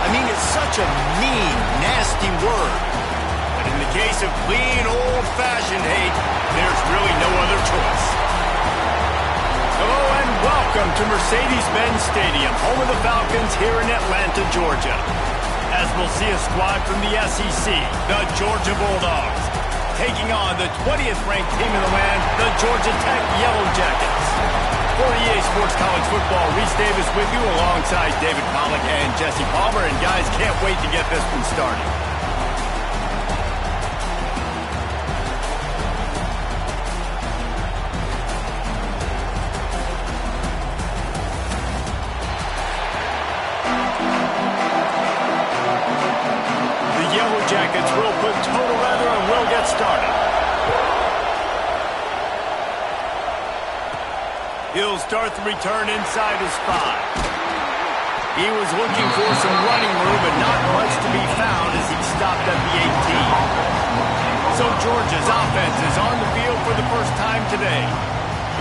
I mean, it's such a mean, nasty word. But in the case of clean, old-fashioned hate, there's really no other choice. Hello and welcome to Mercedes-Benz Stadium, home of the Falcons here in Atlanta, Georgia. As we'll see a squad from the SEC, the Georgia Bulldogs, taking on the 20th ranked team in the land, the Georgia Tech Yellow Jackets. For EA Sports College Football, Reese Davis with you alongside David Pollack and Jesse Palmer. And guys, can't wait to get this one started. The Yellow Jackets will put total weather and we'll get started. He'll start the return inside his 5. He was looking for some running room, but not much to be found as he stopped at the 18. So Georgia's offense is on the field for the first time today.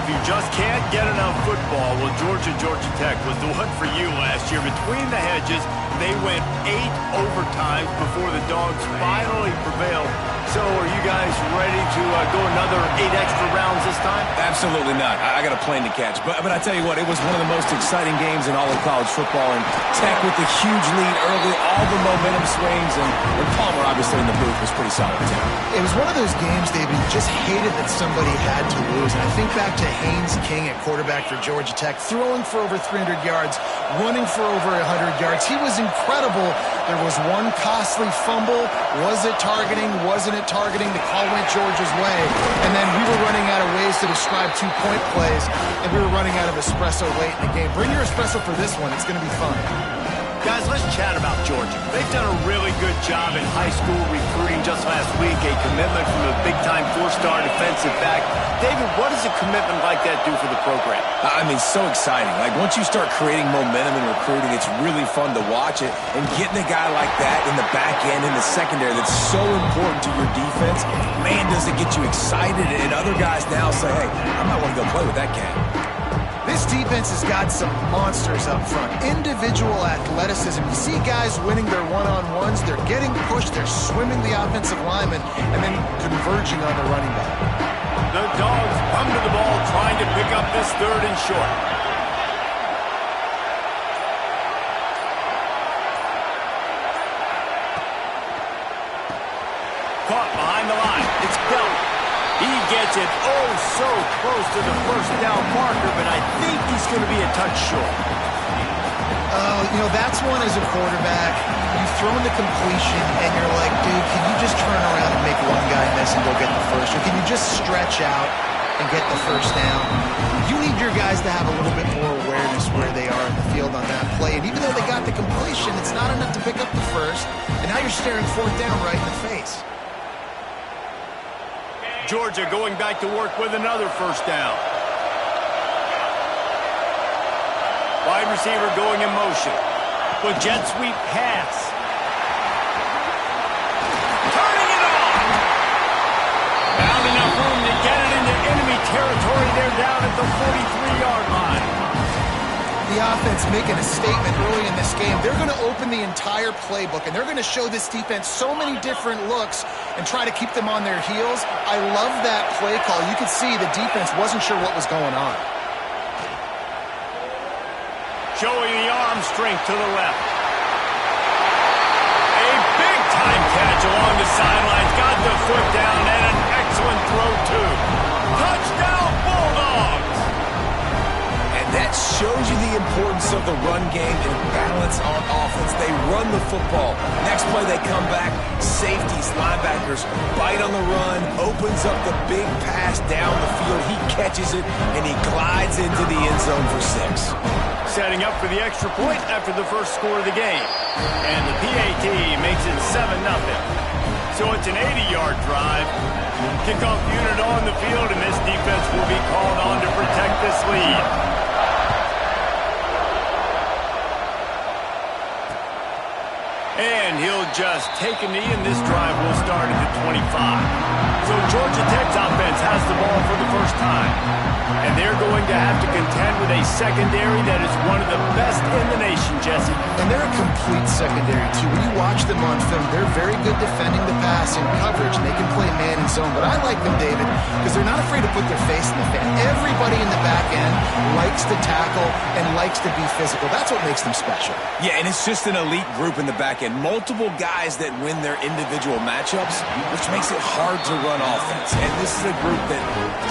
If you just can't get enough football, well, Georgia Tech was the one for you last year. Between the hedges, they went 8 overtimes before the Dogs finally prevailed. So are you guys ready to go another 8 extra rounds this time? Absolutely not. I got a plane to catch. But I tell you what, it was one of the most exciting games in all of college football. And Tech with the huge lead early, all the momentum swings, and Palmer obviously in the booth was pretty solid too. It was one of those games, David, you just hated that somebody had to lose. And I think back to Haynes King at quarterback for Georgia Tech, throwing for over 300 yards, running for over 100 yards. He was incredible. There was one costly fumble. Was it targeting? Wasn't it targeting? The call went Georgia's way. And then we were running out of ways to describe 2-point plays, and we were running out of espresso late in the game. Bring your espresso for this one. It's going to be fun. Guys, let's chat about Georgia. They've done a really good job in high school recruiting just last week, a commitment from a big-time 4-star defensive back. David, what does a commitment like that do for the program? I mean, so exciting. Like, once you start creating momentum in recruiting, it's really fun to watch it. And getting a guy like that in the back end, in the secondary, that's so important to your defense, man, does it get you excited. And other guys now say, hey, I might want to go play with that cat. This defense has got some monsters up front. Individual athleticism. You see guys winning their one-on-ones. They're getting pushed. They're swimming the offensive lineman and then converging on the running back. The Dogs come to the ball trying to pick up this 3rd and short. Caught behind the line. It's Bell. He gets it so close to the first down marker, but I think he's going to be a touch short. You know, that's one as a quarterback. You've thrown the completion, and you're like, dude, can you just turn around and make one guy miss and go get the first? Or can you just stretch out and get the first down? You need your guys to have a little bit more awareness where they are in the field on that play. And even though they got the completion, it's not enough to pick up the first. And now you're staring 4th down right in the face. Georgia going back to work with another 1st down. Wide receiver going in motion. With jet sweep pass. Turning it on. Found enough room to get it into enemy territory. They're down at the 43-yard line. The offense making a statement early in this game. They're going to open the entire playbook, and they're going to show this defense so many different looks and try to keep them on their heels. I love that play call. You could see the defense wasn't sure what was going on. Showing the arm strength to the left. A big-time catch along the sidelines. Got the foot down and an excellent throw, too. Touchdown, Bulldogs! And that shows you the importance of the run game and balance on offense. They run the football. Next play, they come back. Safeties, linebackers, bite on the run, opens up the big pass down the field. He catches it, and he glides into the end zone for 6. Setting up for the extra point after the first score of the game. And the PAT makes it 7-0. So it's an 80-yard drive. Kickoff unit on the field, and this defense will be called on to protect this lead. And he'll just take a knee, and this drive will start at the 25. So Georgia Tech's offense has the ball for the first time. And they're going to have to contend with a secondary that is one of the best in the nation, Jesse. And they're a complete secondary, too. When you watch them on film, they're very good defending the pass in coverage, and they can play man and zone. But I like them, David, because they're not afraid to put their face in the fan. Everybody in the back end likes to tackle and likes to be physical. That's what makes them special. Yeah, and it's just an elite group in the back end. Multiple guys that win their individual matchups, which makes it hard to run offense. And this is a group that,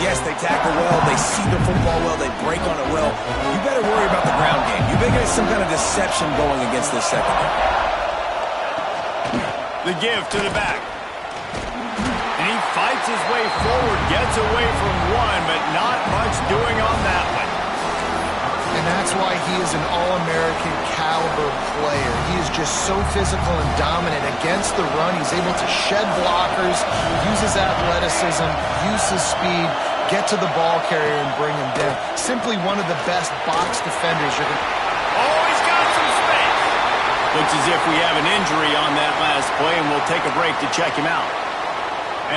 yes, they tackle well, they see the football well, they break on it well. You better worry about the ground game. You better get some kind of deception going against this secondary. The give to the back. And he fights his way forward, gets away from one, but not much doing on that one. And that's why he is an All-American caliber player. He is just so physical and dominant against the run. He's able to shed blockers, use his athleticism, use his speed, get to the ball carrier and bring him down. Simply one of the best box defenders you're going to... Oh, he's got some space. Looks as if we have an injury on that last play, and we'll take a break to check him out.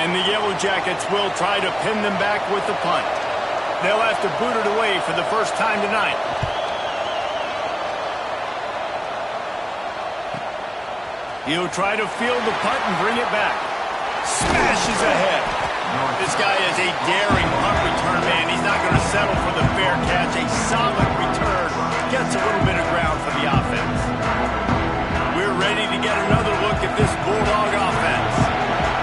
And the Yellow Jackets will try to pin them back with the punt. They'll have to boot it away for the first time tonight. He'll try to field the punt and bring it back. Smashes ahead. This guy is a daring punt return man. He's not going to settle for the fair catch. A solid return. Gets a little bit of ground for the offense. We're ready to get another look at this Bulldog offense.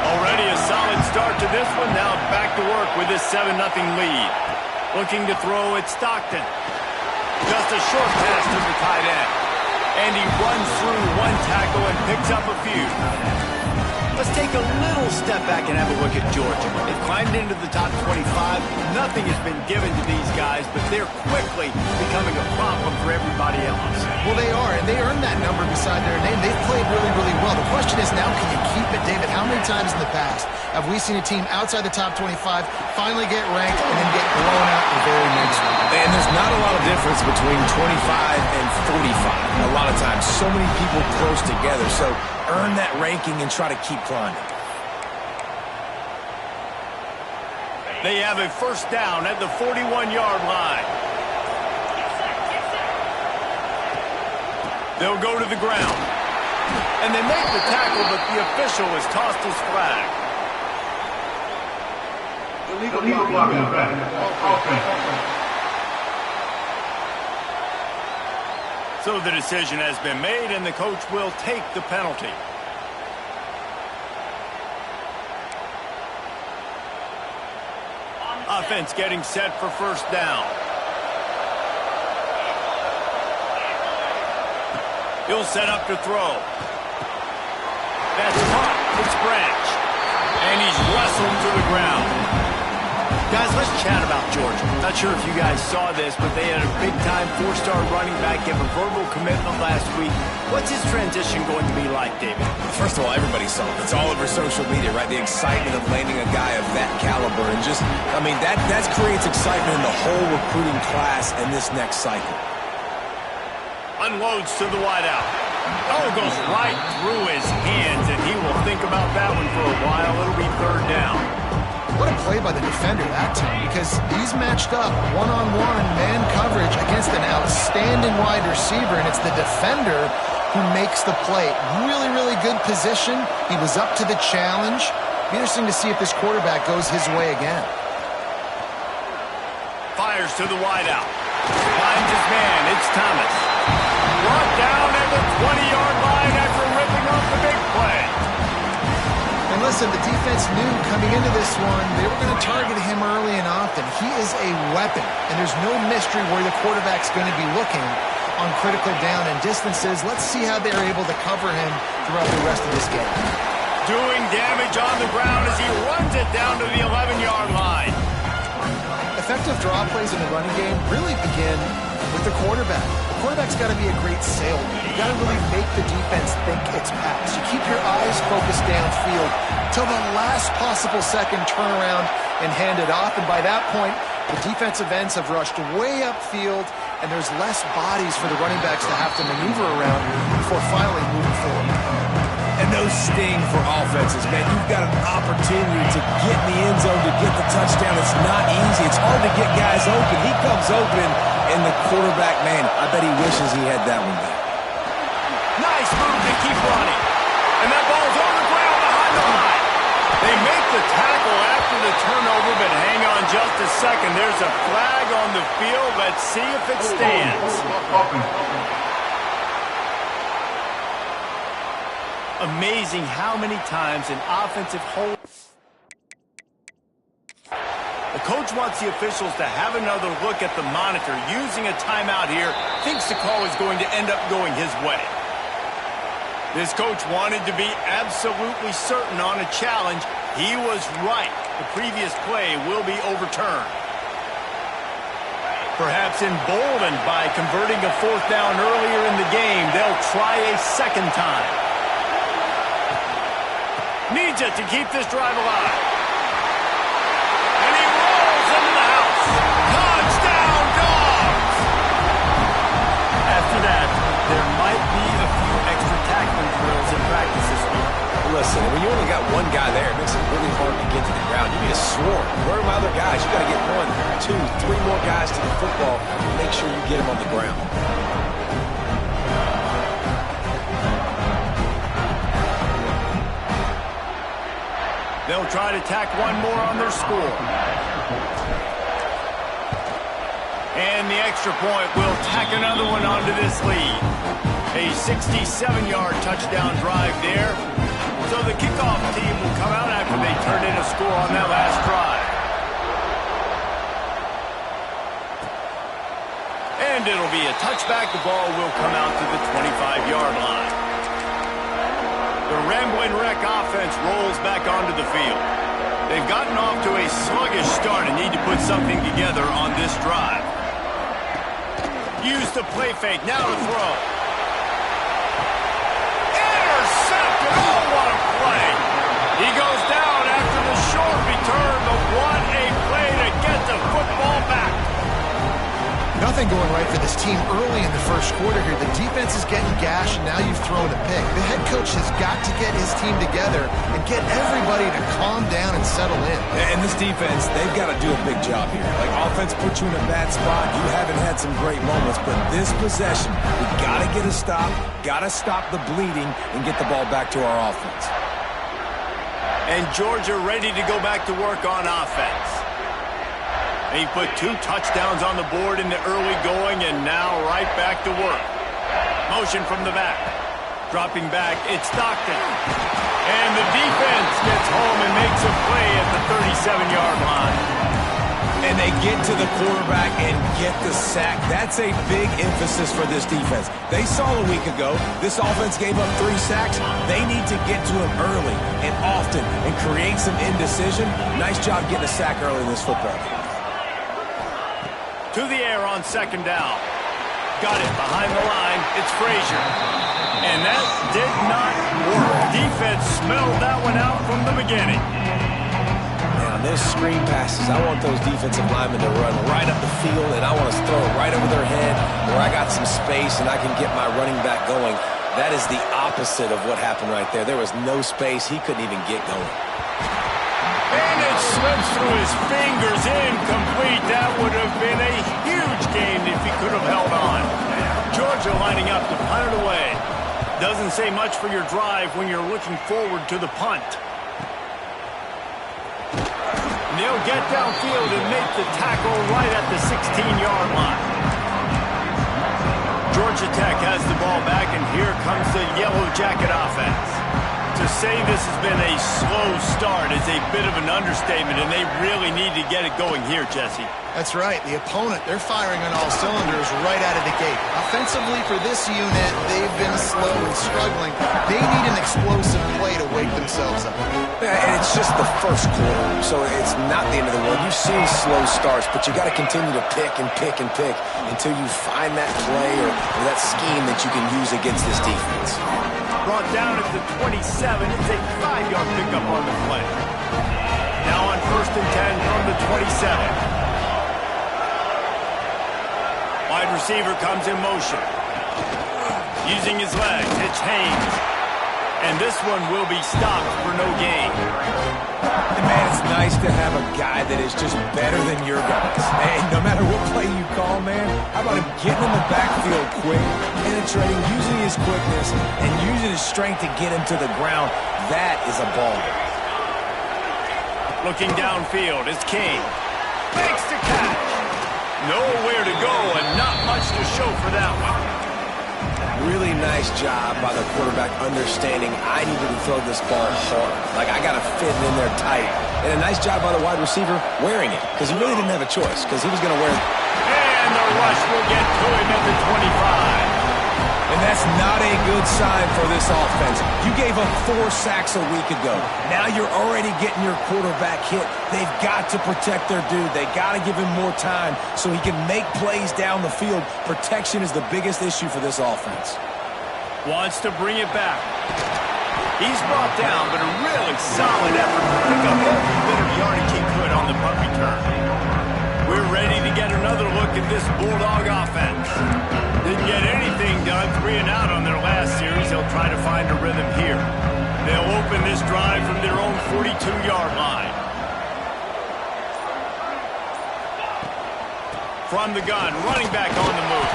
Already a solid start to this one. Now back to work with this 7-0 lead. Looking to throw at Stockton. Just a short pass to the tight end. And he runs through one tackle and picks up a few. Let's take a little step back and have a look at Georgia. They've climbed into the top 25. Nothing has been given to these guys, but they're quickly becoming a problem for everybody else. Well, they are, and they earned that number beside their name. They've played really, really well. The question is now, can you keep it, David? How many times in the past have we seen a team outside the top 25 finally get ranked and then get blown out the very next week? And there's not a lot of difference between 25 and 45. A lot of times, so many people close together. So earn that ranking and try to keep climbing. They have a first down at the 41-yard line. They'll go to the ground. And they make the tackle, but the official has tossed his flag. Illegal block in effect. So the decision has been made, and the coach will take the penalty. Offense getting set for first down. He'll set up to throw. That's caught. It's Branch. And he's wrestled to the ground. Guys, let's chat about Georgia. Not sure if you guys saw this, but they had a big-time four-star running back give a verbal commitment last week. What's his transition going to be like, David? First of all, everybody saw it. It's all over social media, right? The excitement of landing a guy of that caliber. And just, I mean, that creates excitement in the whole recruiting class in this next cycle. Unloads to the wideout. Oh, goes right through his hands, and he will think about that one for a while. It'll be third down. What a play by the defender that time, because he's matched up one-on-one man coverage against an outstanding wide receiver, and it's the defender who makes the play. Really, really good position. He was up to the challenge. Be interesting to see if this quarterback goes his way again. Fires to the wideout. Finds his man. It's Thomas. Brought down at the 20-yard line after ripping off the big play. And listen, the defense knew coming into this one, they were going to target him early and often. He is a weapon, and there's no mystery where the quarterback's going to be looking on critical down and distances. Let's see how they're able to cover him throughout the rest of this game. Doing damage on the ground as he runs it down to the 11-yard line. Effective draw plays in the running game really begin with the quarterback. The quarterback's got to be a great salesman. You got to really make the defense think it's pass. You keep your eyes focused downfield till the last possible second, turn around and hand it off. And by that point, the defensive ends have rushed way upfield, and there's less bodies for the running backs to have to maneuver around before finally moving forward. And those sting for offenses, man. You've got an opportunity to get in the end zone, to get the touchdown. It's not easy. It's hard to get guys open. He comes open, and the quarterback, man, I bet he wishes he had that one back. Nice move to keep running. And that ball's on the ground behind the line. They make the tackle after the turnover, but hang on just a second. There's a flag on the field. Let's see if it stands. Amazing how many times an offensive hold. The coach wants the officials to have another look at the monitor. Using a timeout here, thinks the call is going to end up going his way. This coach wanted to be absolutely certain on a challenge. He was right. The previous play will be overturned. Perhaps emboldened by converting a fourth down earlier in the game, they'll try a second time. Needs it to keep this drive alive. And he rolls into the house. Touchdown, Dogs! After that, there might be a few extra tackling drills in practice this week. Listen, when you only got one guy there, it makes it really hard to get to the ground. You need a swarm. Where are my other guys? You got to get 1, 2, 3 more guys to the football. Make sure you get them on the ground. They'll try to tack one more on their score. And the extra point will tack another one onto this lead. A 67-yard touchdown drive there. So the kickoff team will come out after they turn in a score on that last drive. And it'll be a touchback. The ball will come out to the 25-yard line. The Ramblin' Wreck offense rolls back onto the field. They've gotten off to a sluggish start and need to put something together on this drive. Use the play fake, now to throw. Intercepted! Oh, what a play! He goes down after the short return, but what a play to get the football back. Nothing going right for this team early in the first quarter here. The defense is getting gashed, and now you've thrown a pick. The head coach has got to get his team together and get everybody to calm down and settle in. And this defense, they've got to do a big job here. Like, offense put you in a bad spot. You haven't had some great moments, but this possession, we got to get a stop, got to stop the bleeding, and get the ball back to our offense. And Georgia ready to go back to work on offense. He put 2 touchdowns on the board in the early going, and now right back to work. Motion from the back. Dropping back, it's Stockton. And the defense gets home and makes a play at the 37-yard line. And they get to the quarterback and get the sack. That's a big emphasis for this defense. They saw a week ago, this offense gave up 3 sacks. They need to get to him early and often and create some indecision. Nice job getting a sack early in this football game. To the air on second down. Got it behind the line. It's Frazier. And that did not work. Defense smelled that one out from the beginning. Now, those screen passes, I want those defensive linemen to run right up the field, and I want to throw it right over their head where I got some space and I can get my running back going. That is the opposite of what happened right there. There was no space. He couldn't even get going. And it slips through his fingers, incomplete. That would have been a huge gain if he could have held on. Georgia lining up to punt it away. Doesn't say much for your drive when you're looking forward to the punt. And they'll get downfield and make the tackle right at the 16-yard line. Georgia Tech has the ball back, and here comes the Yellow Jacket offense. To say this has been a slow start is a bit of an understatement, and they really need to get it going here, Jesse. That's right. The opponent, they're firing on all cylinders right out of the gate. Offensively for this unit, they've been slow and struggling. They need an explosive play to wake themselves up. Yeah, and it's just the first quarter, so it's not the end of the world. You've seen slow starts, but you got to continue to pick and pick and pick until you find that play or that scheme that you can use against this defense. Brought down at the 27. It's a 5-yard pickup on the play. Now on 1st and 10 from the 27. Wide receiver comes in motion. Using his legs, it's Haynes. And this one will be stopped for no gain. And man, it's nice to have a guy that is just better than your guys. Hey, no matter what play you call, man, how about him getting in the backfield quick and penetrating, using his quickness, and using his strength to get him to the ground. That is a ball. Looking downfield is King. Makes the catch. Nowhere to go and not much to show for that one. Really nice job by the quarterback understanding I needed to throw this ball hard. Like, I got to fit it in there tight. And a nice job by the wide receiver wearing it, because he really didn't have a choice, because he was going to wear it. And the rush will get to him at the 25. And that's not a good sign for this offense. You gave up 4 sacks a week ago. Now you're already getting your quarterback hit. They've got to protect their dude. They got to give him more time so he can make plays down the field. Protection is the biggest issue for this offense. Wants to bring it back. He's brought down, but a really solid effort to pick up every bit of yardage he could on the punt return. We're ready to get another look at this Bulldog offense. Didn't get anything done 3 and out on their last series. They'll try to find a rhythm here. They'll open this drive from their own 42-yard line. From the gun, running back on the move.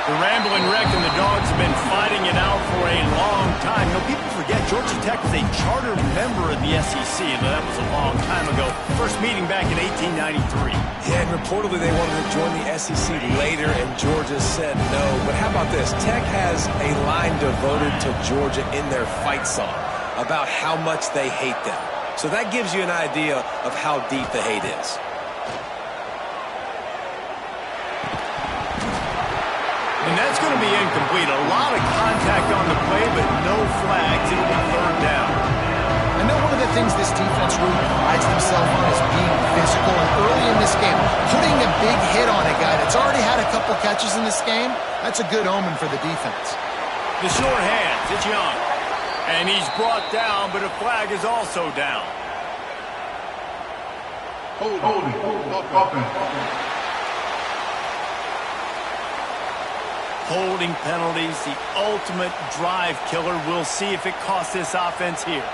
The Rambling Wreck and the Dogs have been fighting it out for a long time. You know, people forget Georgia Tech is a charter member of the SEC. That was a long time ago. First meeting back in 1893. Yeah, and reportedly they wanted to join the SEC later, and Georgia said no. But how about this? Tech has a line devoted to Georgia in their fight song about how much they hate them. So that gives you an idea of how deep the hate is. And that's going to be incomplete. A lot of contact on the play, but no flags. It'll be 3rd down. I know one of the things this defense really prides themselves on is being physical. And early in this game, putting a big hit on a guy that's already had a couple catches in this game, that's a good omen for the defense. The short hands, it's Young. And he's brought down, but a flag is also down. Holding. Offense. Holding penalties, the ultimate drive killer. We'll see if it costs this offense here.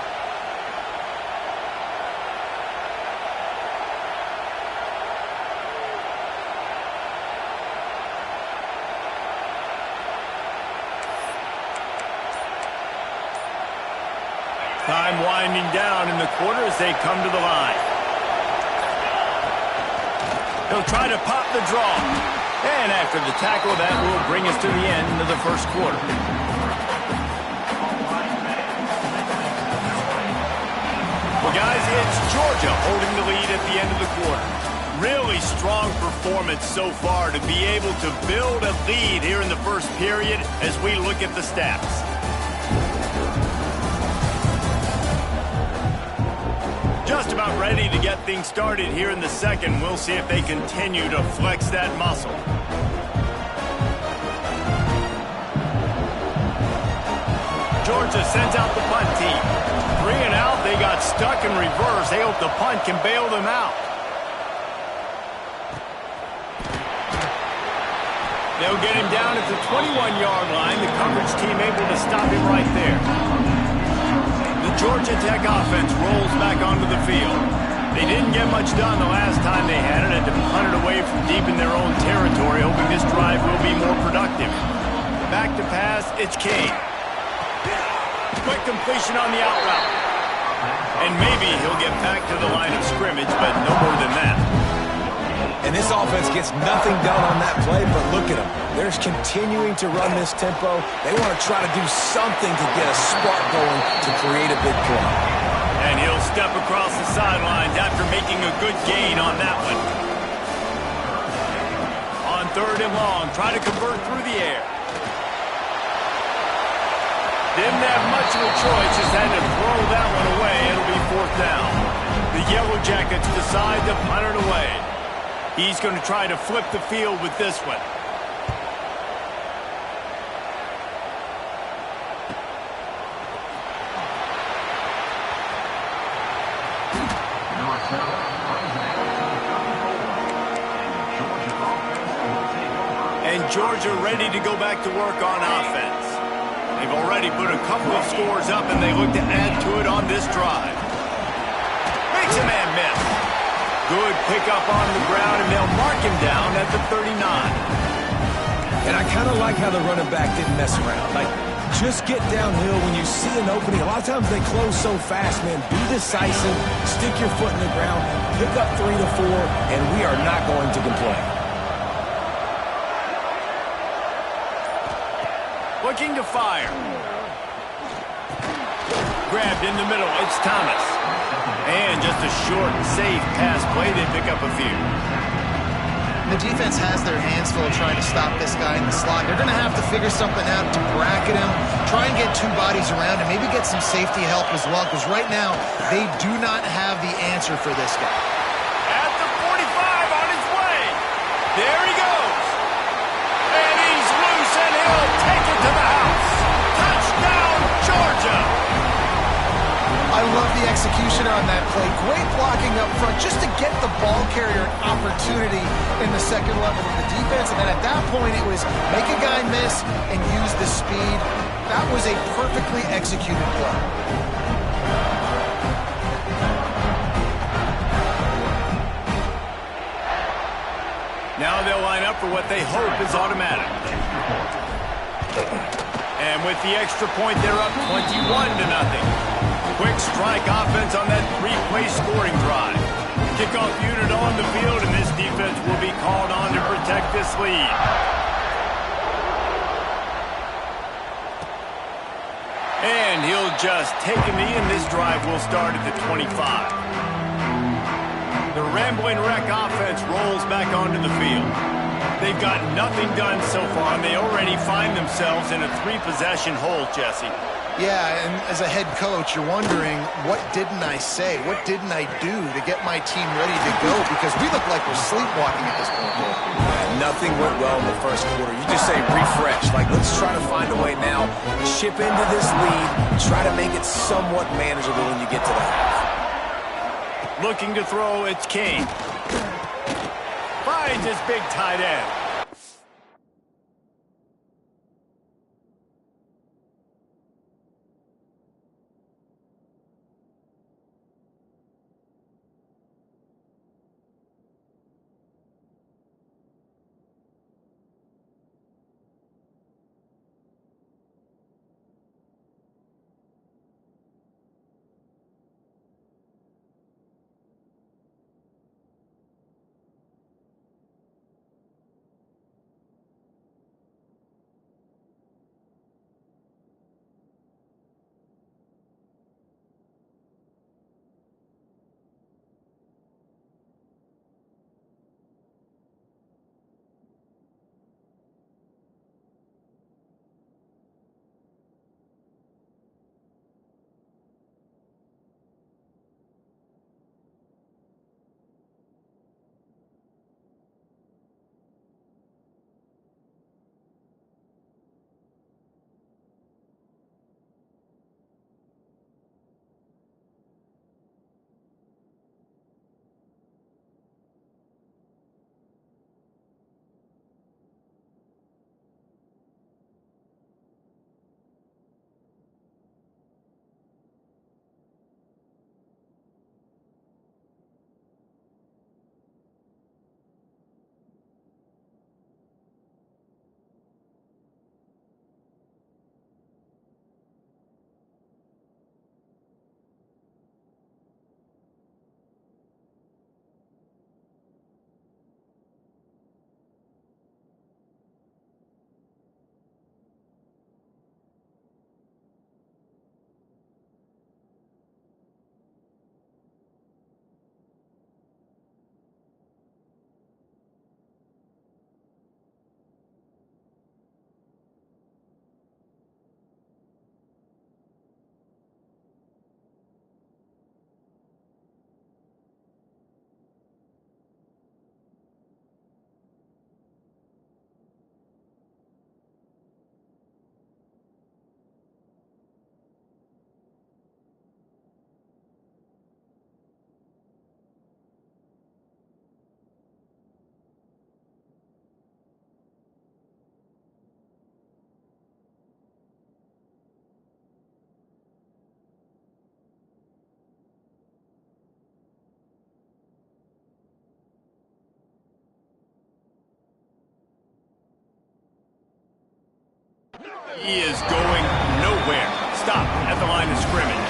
Time winding down in the quarter as they come to the line. He'll try to pop the draw. And after the tackle, that will bring us to the end of the first quarter. Well, guys, it's Georgia holding the lead at the end of the quarter. Really strong performance so far to be able to build a lead here in the first period as we look at the stats. Just about ready to get things started here in the second. We'll see if they continue to flex that muscle. Georgia sends out the punt team. 3 and out, they got stuck in reverse. They hope the punt can bail them out. They'll get him down at the 21-yard line. The coverage team able to stop him right there. The Georgia Tech offense rolls back onto the field. They didn't get much done the last time they had it, and to punt it away from deep in their own territory, hoping this drive will be more productive. Back to pass, it's King. Quick completion on the out route. And maybe he'll get back to the line of scrimmage, but no more than that. And this offense gets nothing done on that play, but look at them. They're continuing to run this tempo. They want to try to do something to get a spark going to create a big play. And he'll step across the sidelines after making a good gain on that one. On 3rd and long, try to convert through the air. Didn't have much of a choice, just had to throw that one away. It'll be 4th down. The Yellow Jackets decide to punt it away. He's going to try to flip the field with this one. And Georgia ready to go back to work on offense. They've already put a couple of scores up, and they look to add to it on this drive. Makes a man miss. Good pickup on the ground, and they'll mark him down at the 39. And I kind of like how the running back didn't mess around. Like, just get downhill when you see an opening. A lot of times they close so fast, man. Be decisive, stick your foot in the ground, pick up 3 to 4, and we are not going to complain. Looking to fire. Grabbed in the middle. It's Thomas. And just a short, safe pass play. They pick up a few. The defense has their hands full trying to stop this guy in the slot. They're going to have to figure something out to bracket him, try and get 2 bodies around him, maybe get some safety help as well, because right now they do not have the answer for this guy. At the 45 on his way. There he goes. And he's loose, and he'll take it to the house. Touchdown, Georgia. I love the execution on that play. Great blocking up front just to get the ball carrier an opportunity in the second level of the defense. And then at that point, it was make a guy miss and use the speed. That was a perfectly executed play. Now they'll line up for what they hope is automatic. And with the extra point, they're up 21-0. Quick strike offense on that 3-play scoring drive. Kickoff unit on the field, and this defense will be called on to protect this lead. And he'll just take a knee, and this drive will start at the 25. The rambling wreck offense rolls back onto the field. They've got nothing done so far, and they already find themselves in a 3-possession hole, Jesse. Yeah, and as a head coach, you're wondering, what didn't I say? What didn't I do to get my team ready to go? Because we look like we're sleepwalking at this point. Nothing went well in the first quarter. You just say refresh. Like, let's try to find a way now. Chip into this lead. Try to make it somewhat manageable when you get to the half. Looking to throw, it's King. Finds his big tight end. He is going nowhere. Stop at the line of scrimmage.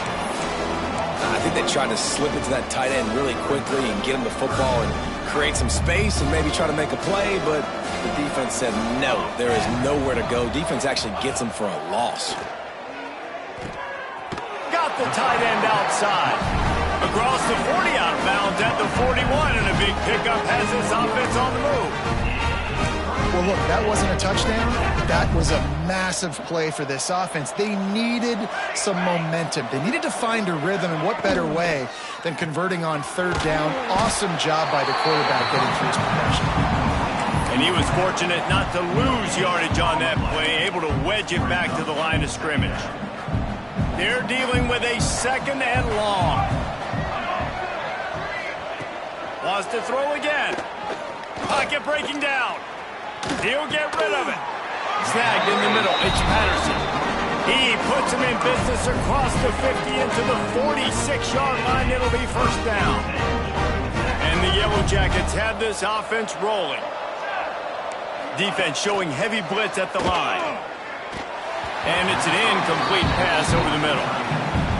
I think they tried to slip it to that tight end really quickly and get him the football and create some space and maybe try to make a play, but the defense said no, there is nowhere to go. Defense actually gets him for a loss. Got the tight end outside. Across the 40, out of bounds at the 41, and a big pickup has this offense on the move. Well, look, that wasn't a touchdown. That was a massive play for this offense. They needed some momentum. They needed to find a rhythm, and what better way than converting on third down. Awesome job by the quarterback getting through his progression. And he was fortunate not to lose yardage on that play, able to wedge it back to the line of scrimmage. They're dealing with a 2nd and long. Wants to throw again. Pocket breaking down. He'll get rid of it. Snagged in the middle. It's Patterson. He puts him in business across the 50 into the 46-yard line. It'll be first down. And the Yellow Jackets have this offense rolling. Defense showing heavy blitz at the line. And it's an incomplete pass over the middle.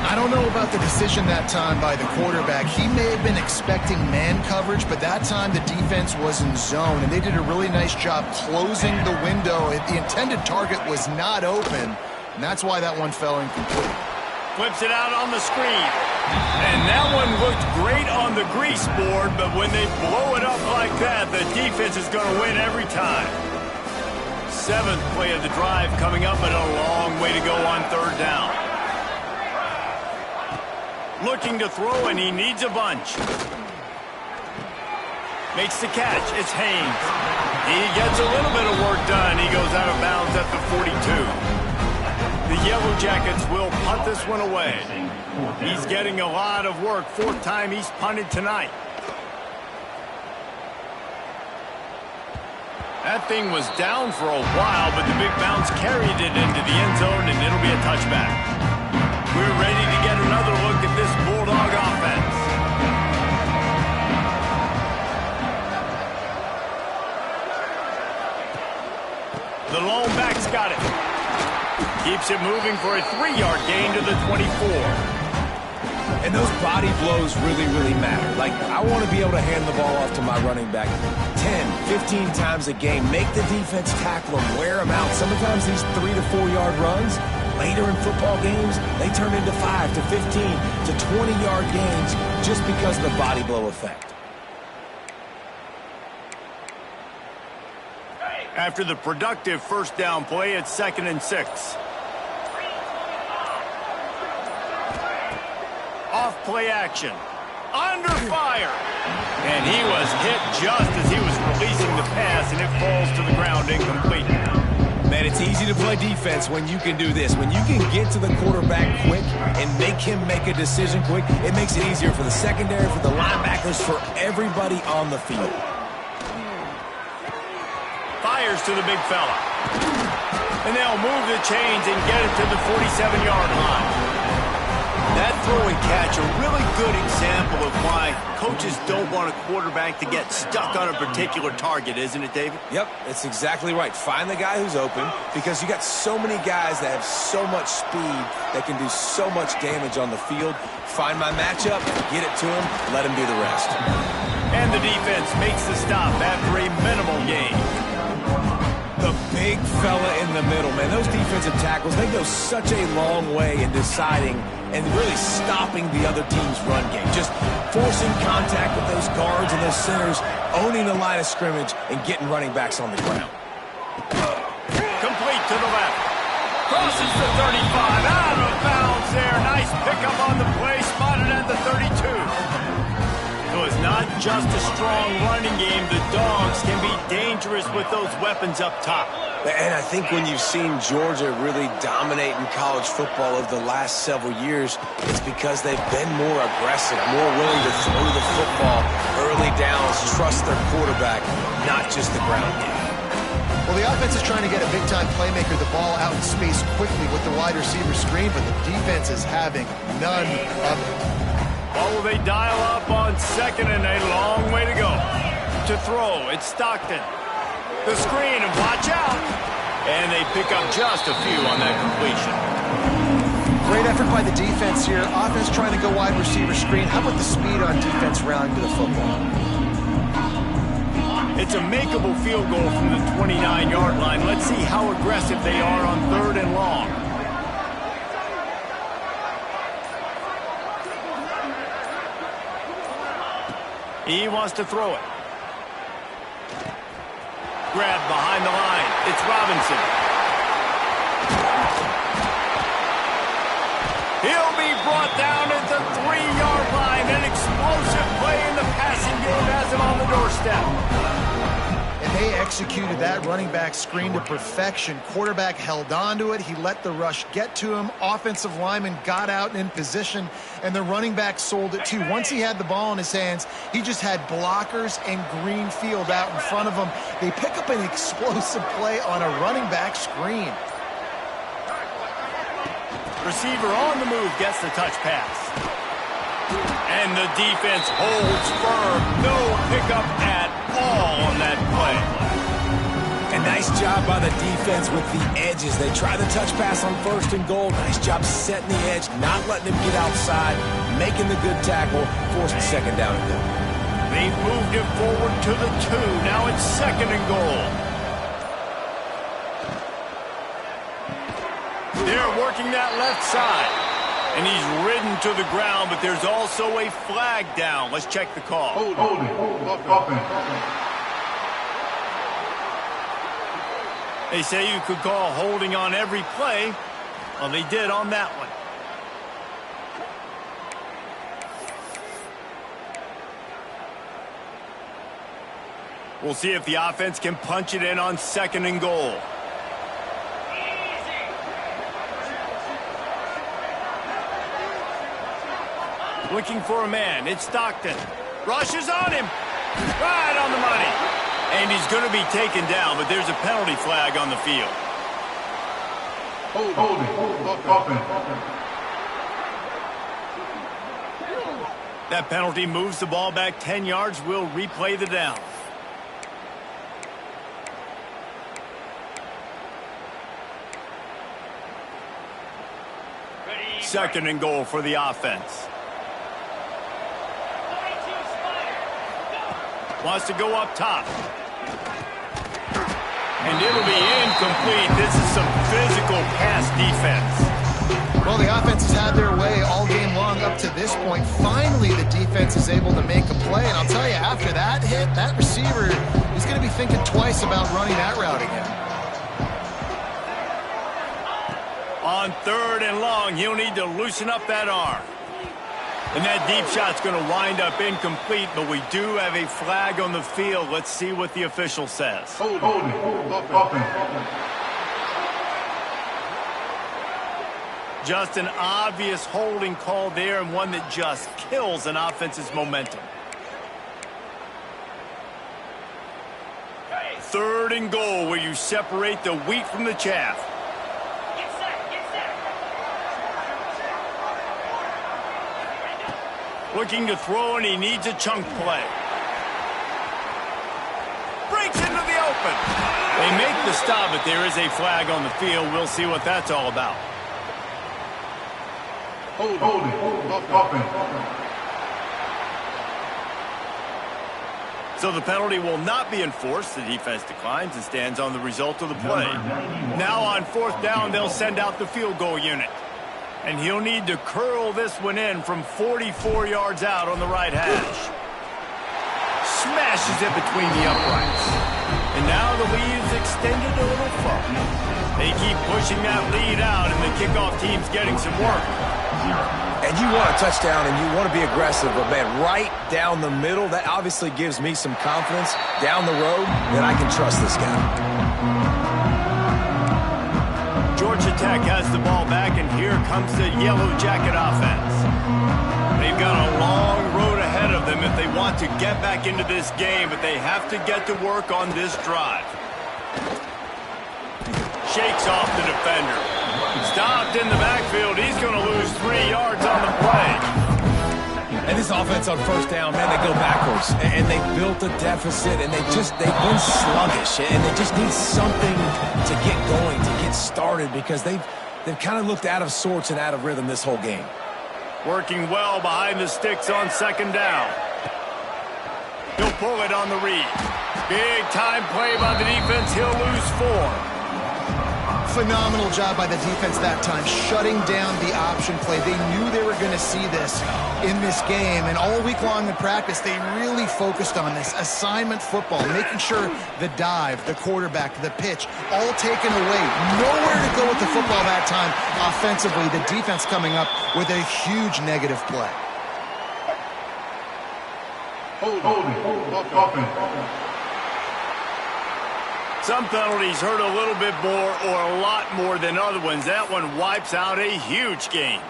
I don't know about the decision that time by the quarterback. He may have been expecting man coverage, but that time the defense was in zone, and they did a really nice job closing the window. The intended target was not open, and that's why that one fell incomplete. Flips it out on the screen. And that one looked great on the grease board, but when they blow it up like that, the defense is going to win every time. 7th play of the drive coming up, but a long way to go on third down. Looking to throw, and he needs a bunch. Makes the catch. It's Haynes. He gets a little bit of work done. He goes out of bounds at the 42. The Yellow Jackets will punt this one away. He's getting a lot of work. 4th time he's punted tonight. That thing was down for a while, but the big bounce carried it into the end zone, and it'll be a touchback. We're ready to get another look at this Bulldog offense. The lone back's got it. Keeps it moving for a 3-yard gain to the 24. And those body blows really, really matter. Like, I want to be able to hand the ball off to my running back 10, 15 times a game. Make the defense tackle him, wear him out. Sometimes these 3 to 4 yard runs, later in football games, they turn into 5 to 15 to 20-yard gains just because of the body blow effect. After the productive first down play, it's 2nd and 6. Off play action. Under fire. And he was hit just as he was releasing the pass, and it falls to the ground incomplete. Man, it's easy to play defense when you can do this. When you can get to the quarterback quick and make him make a decision quick, it makes it easier for the secondary, for the linebackers, for everybody on the field. Fires to the big fella. And they'll move the chains and get it to the 47-yard line. That throw and catch, a really good example of why coaches don't want a quarterback to get stuck on a particular target, isn't it, David? Yep, it's exactly right. Find the guy who's open, because you got so many guys that have so much speed that can do so much damage on the field. Find my matchup, get it to him, let him do the rest. And the defense makes the stop after a minimal gain. The big fella in the middle, man. Those defensive tackles, they go such a long way in deciding and really stopping the other team's run game. Just forcing contact with those guards and those centers, owning the line of scrimmage, and getting running backs on the ground. Complete to the left. Crosses the 35. Out of bounds there. Nice pickup on the play. Spotted at the 32. So it's not just a strong running game. The Dogs can be dangerous with those weapons up top. And I think when you've seen Georgia really dominate in college football over the last several years, it's because they've been more aggressive, more willing to throw the football early downs, trust their quarterback, not just the ground game. Well, the offense is trying to get a big-time playmaker the ball out in space quickly with the wide receiver screen, but the defense is having none of it. What will they dial up on 2nd and a long way to go? To throw, it's Stockton. The screen, and watch out. And they pick up just a few on that completion. Great effort by the defense here. Offense trying to go wide receiver screen. How about the speed on defense rounding to the football? It's a makeable field goal from the 29-yard line. Let's see how aggressive they are on 3rd and long. He wants to throw it. Grabbed behind the line. It's Robinson. He'll be brought down at the 3-yard line. An explosive play in the passing game has him on the doorstep. And they executed that running back screen to perfection. Quarterback held on to it. He let the rush get to him. Offensive lineman got out and in position, and the running back sold it too. Once he had the ball in his hands, he just had blockers and green field out in front of him. They pick up an explosive play on a running back screen. Receiver on the move gets the touch pass. And the defense holds firm. No pickup at all on that play. And nice job by the defense with the edges. They try the touch pass on 1st and goal. Nice job setting the edge, not letting him get outside, making the good tackle, forcing 2nd down and goal. They've moved it forward to the 2. Now it's 2nd and goal. They're working that left side. And he's ridden to the ground, but there's also a flag down. Let's check the call. Holding. Offense. They say you could call holding on every play. Well, they did on that one. We'll see if the offense can punch it in on 2nd and goal. Looking for a man. It's Stockton. Rushes on him. Right on the money. And he's going to be taken down, but there's a penalty flag on the field. Holding. Offense. That penalty moves the ball back 10 yards. We'll replay the down. Second and goal for the offense. Wants to go up top. And it'll be incomplete. This is some physical pass defense. Well, the offense has had their way all game long up to this point. Finally, the defense is able to make a play. And I'll tell you, after that hit, that receiver is going to be thinking twice about running that route again. On 3rd and long, he'll need to loosen up that arm. And that deep shot's going to wind up incomplete, but we do have a flag on the field. Let's see what the official says. Holding. Offense. Just an obvious holding call there, and one that just kills an offense's momentum. 3rd and goal, where you separate the wheat from the chaff. Looking to throw, and he needs a chunk play. Breaks into the open. They make the stop, but there is a flag on the field. We'll see what that's all about. Holding. Offense. So the penalty will not be enforced. The defense declines and stands on the result of the play. Now on 4th down, they'll send out the field goal unit. And he'll need to curl this one in from 44 yards out on the right hash. Smashes it between the uprights. And now the lead is extended a little further. They keep pushing that lead out, and the kickoff team's getting some work. And you want a touchdown, and you want to be aggressive, but, man, right down the middle, that obviously gives me some confidence down the road that I can trust this guy. Georgia Tech has the ball back, and here comes the Yellow Jacket offense. They've got a long road ahead of them if they want to get back into this game, but they have to get to work on this drive. Shakes off the defender. Stopped in the backfield. He's going to lose 3 yards on the play. And this offense on first down, man, they go backwards. And they built a deficit, and they've been sluggish. And they just need something to get going, to get started, because they've kind of looked out of sorts and out of rhythm this whole game. Working well behind the sticks on second down. He'll pull it on the read. Big time play by the defense. He'll lose 4. Phenomenal job by the defense that time, shutting down the option play. They knew they were going to see this in this game, and all week long in practice, they really focused on this assignment football, making sure the dive, the quarterback, the pitch, all taken away. Nowhere to go with the football that time offensively. The defense coming up with a huge negative play. Offense. Some penalties hurt a little bit more or a lot more than other ones. That one wipes out a huge game.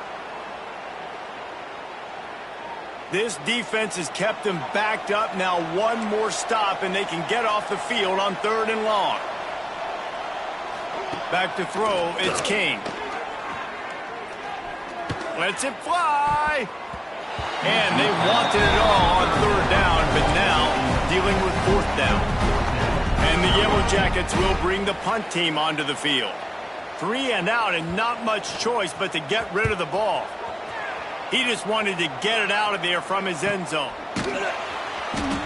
This defense has kept them backed up. Now one more stop and they can get off the field on 3rd and long. Back to throw, it's King. Lets it fly. And they wanted it all on 3rd down, but now dealing with 4th down. And the Yellow Jackets will bring the punt team onto the field. 3 and out and not much choice but to get rid of the ball. He just wanted to get it out of there from his end zone.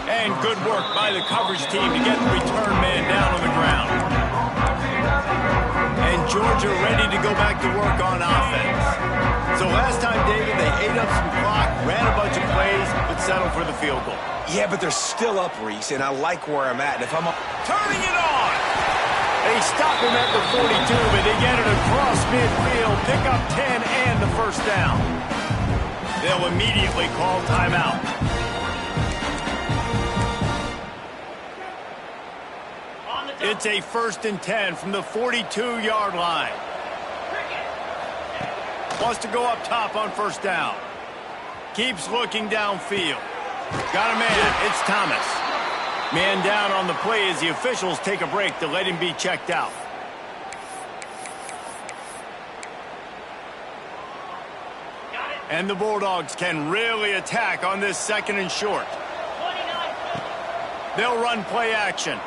And good work by the coverage team to get the return man down on the ground. And Georgia ready to go back to work on offense. So last time, David, they ate up some clock, ran a bunch of plays, but settled for the field goal. Yeah, but they're still up, Reese, and I like where I'm at. And if I'm turning it on. They stop him at the 42, but they get it across midfield, pick up 10 and the first down. They'll immediately call timeout. It's a 1st and 10 from the 42-yard line. Wants to go up top on 1st down. Keeps looking downfield. Got a man. It's Thomas. Man down on the play as the officials take a break to let him be checked out. And the Bulldogs can really attack on this 2nd and short. They'll run play action.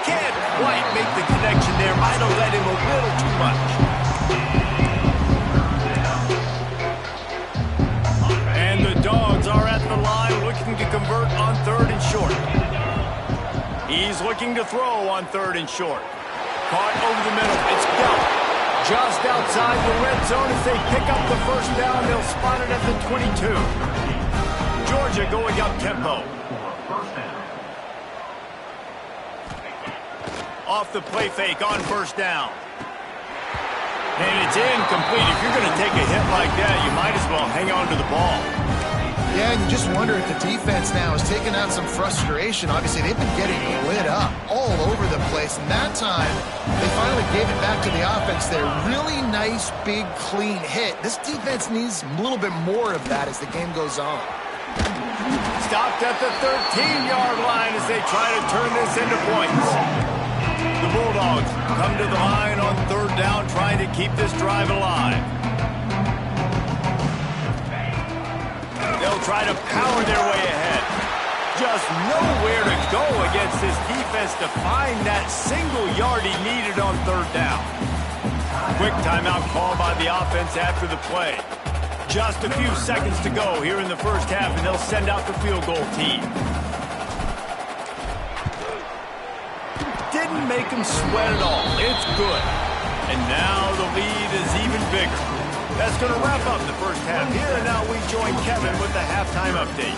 Can't quite make the connection there. Might have let him a little too much. And the Dogs are at the line looking to convert on 3rd and short. He's looking to throw on 3rd and short. Caught over the middle. It's Bell. Just outside the red zone as they pick up the 1st down. They'll spot it at the 22. Georgia going up tempo. Off the play fake on 1st down. And it's incomplete. If you're going to take a hit like that, you might as well hang on to the ball. Yeah, and you just wonder if the defense now is taking out some frustration. Obviously, they've been getting lit up all over the place. And that time, they finally gave it back to the offense there. Really nice, big, clean hit. This defense needs a little bit more of that as the game goes on. Stopped at the 13-yard line as they try to turn this into points. The Bulldogs come to the line on 3rd down, trying to keep this drive alive. They'll try to power their way ahead. Just nowhere to go against this defense to find that single yard he needed on 3rd down. Quick timeout call by the offense after the play. Just a few seconds to go here in the 1st half, and they'll send out the field goal team. Didn't make him sweat at all. It's good. And now the lead is even bigger. That's going to wrap up the 1st half here, and now we join Kevin with the halftime update.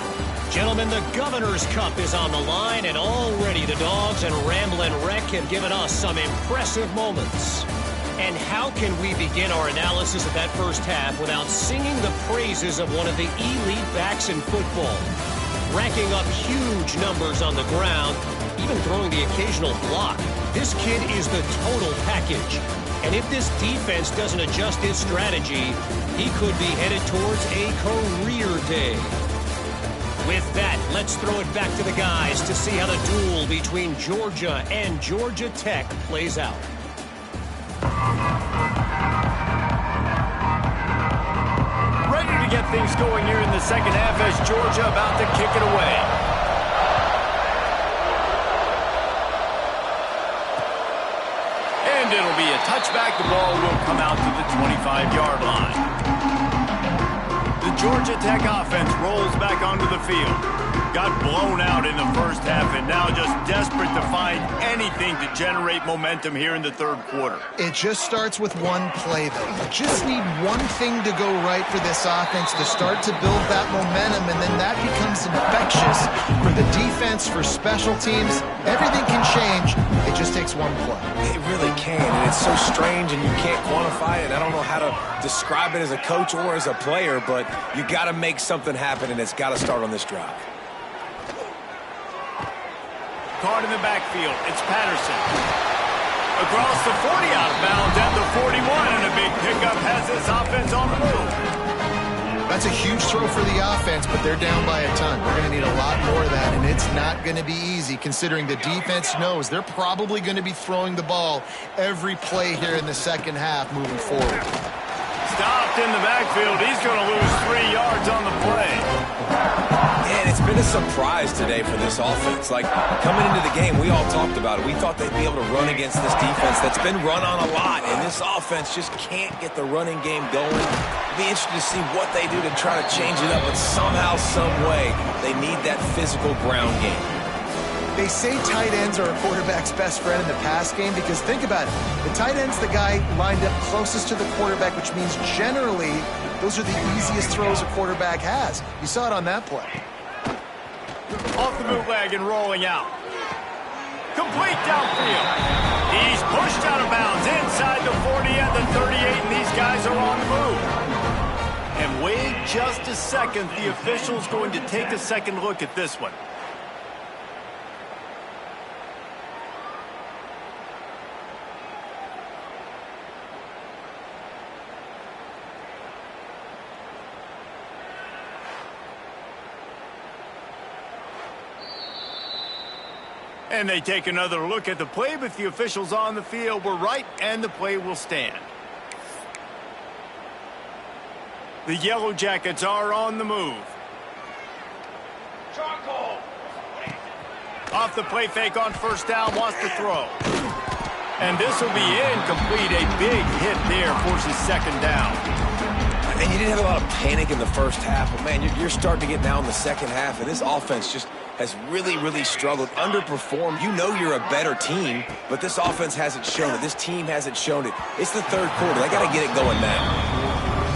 Gentlemen, the Governor's Cup is on the line, and already the Dogs and Ramblin' Wreck have given us some impressive moments. And how can we begin our analysis of that 1st half without singing the praises of one of the elite backs in football? Racking up huge numbers on the ground, even throwing the occasional block. This kid is the total package. And if this defense doesn't adjust its strategy, he could be headed towards a career day. With that, let's throw it back to the guys to see how the duel between Georgia and Georgia Tech plays out. Ready to get things going here in the second half as Georgia about to kick it away. And it'll be a touchback. The ball will come out to the 25-yard line. The Georgia Tech offense rolls back onto the field. Got blown out in the first half and now just desperate to find anything to generate momentum here in the third quarter. It just starts with one play, though. You just need one thing to go right for this offense to start to build that momentum, and then that becomes infectious for the defense, for special teams. Everything can change. It just takes one play. It really can, and it's so strange, and you can't quantify it. I don't know how to describe it as a coach or as a player, but you got to make something happen, and it's got to start on this drive. Caught in the backfield. It's Patterson. Across the 40 out of bounds at the 41, and a big pickup has this offense on the move. That's a huge throw for the offense, but they're down by a ton. They're going to need a lot more of that, and it's not going to be easy considering the defense knows they're probably going to be throwing the ball every play here in the second half moving forward. Stopped in the backfield. He's going to lose 3 yards on the play. And it's been a surprise today for this offense. Like, coming into the game, we all talked about it. We thought they'd be able to run against this defense that's been run on a lot, and this offense just can't get the running game going. It'll be interesting to see what they do to try to change it up, but somehow, some way, they need that physical ground game. They say tight ends are a quarterback's best friend in the pass game because think about it. The tight end's the guy lined up closest to the quarterback, which means generally those are the easiest throws a quarterback has. You saw it on that play. Off the bootleg and rolling out. Complete downfield. He's pushed out of bounds inside the 40 and the 38, and these guys are on the move. And wait just a second. The official's going to take a second look at this one. And they take another look at the play, but the officials on the field were right, and the play will stand. The Yellow Jackets are on the move. Off the play fake on first down, wants to throw. And this will be incomplete. A big hit there forces second down. And you didn't have a lot of panic in the first half, but, man, you're starting to get now in the second half, and this offense just has really, really struggled, underperformed. You know you're a better team, but this offense hasn't shown it. This team hasn't shown it. It's the third quarter. They got to get it going now.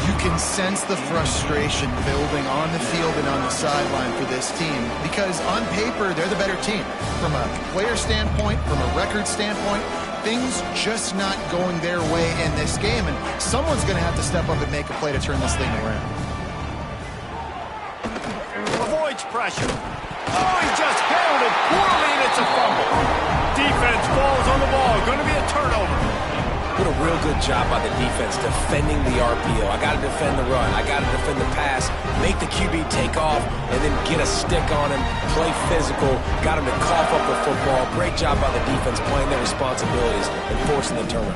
You can sense the frustration building on the field and on the sideline for this team because on paper, they're the better team. From a player standpoint, from a record standpoint, things just not going their way in this game, and someone's going to have to step up and make a play to turn this thing around. Avoids pressure. Oh, he just handled it poorly, and it's a fumble. Defense falls on the ball. Going to be a turnover. Did a real good job by the defense defending the RPO. I got to defend the run. I got to defend the pass. Make the QB take off, and then get a stick on him. Play physical. Got him to cough up the football. Great job by the defense playing their responsibilities and forcing the turnover.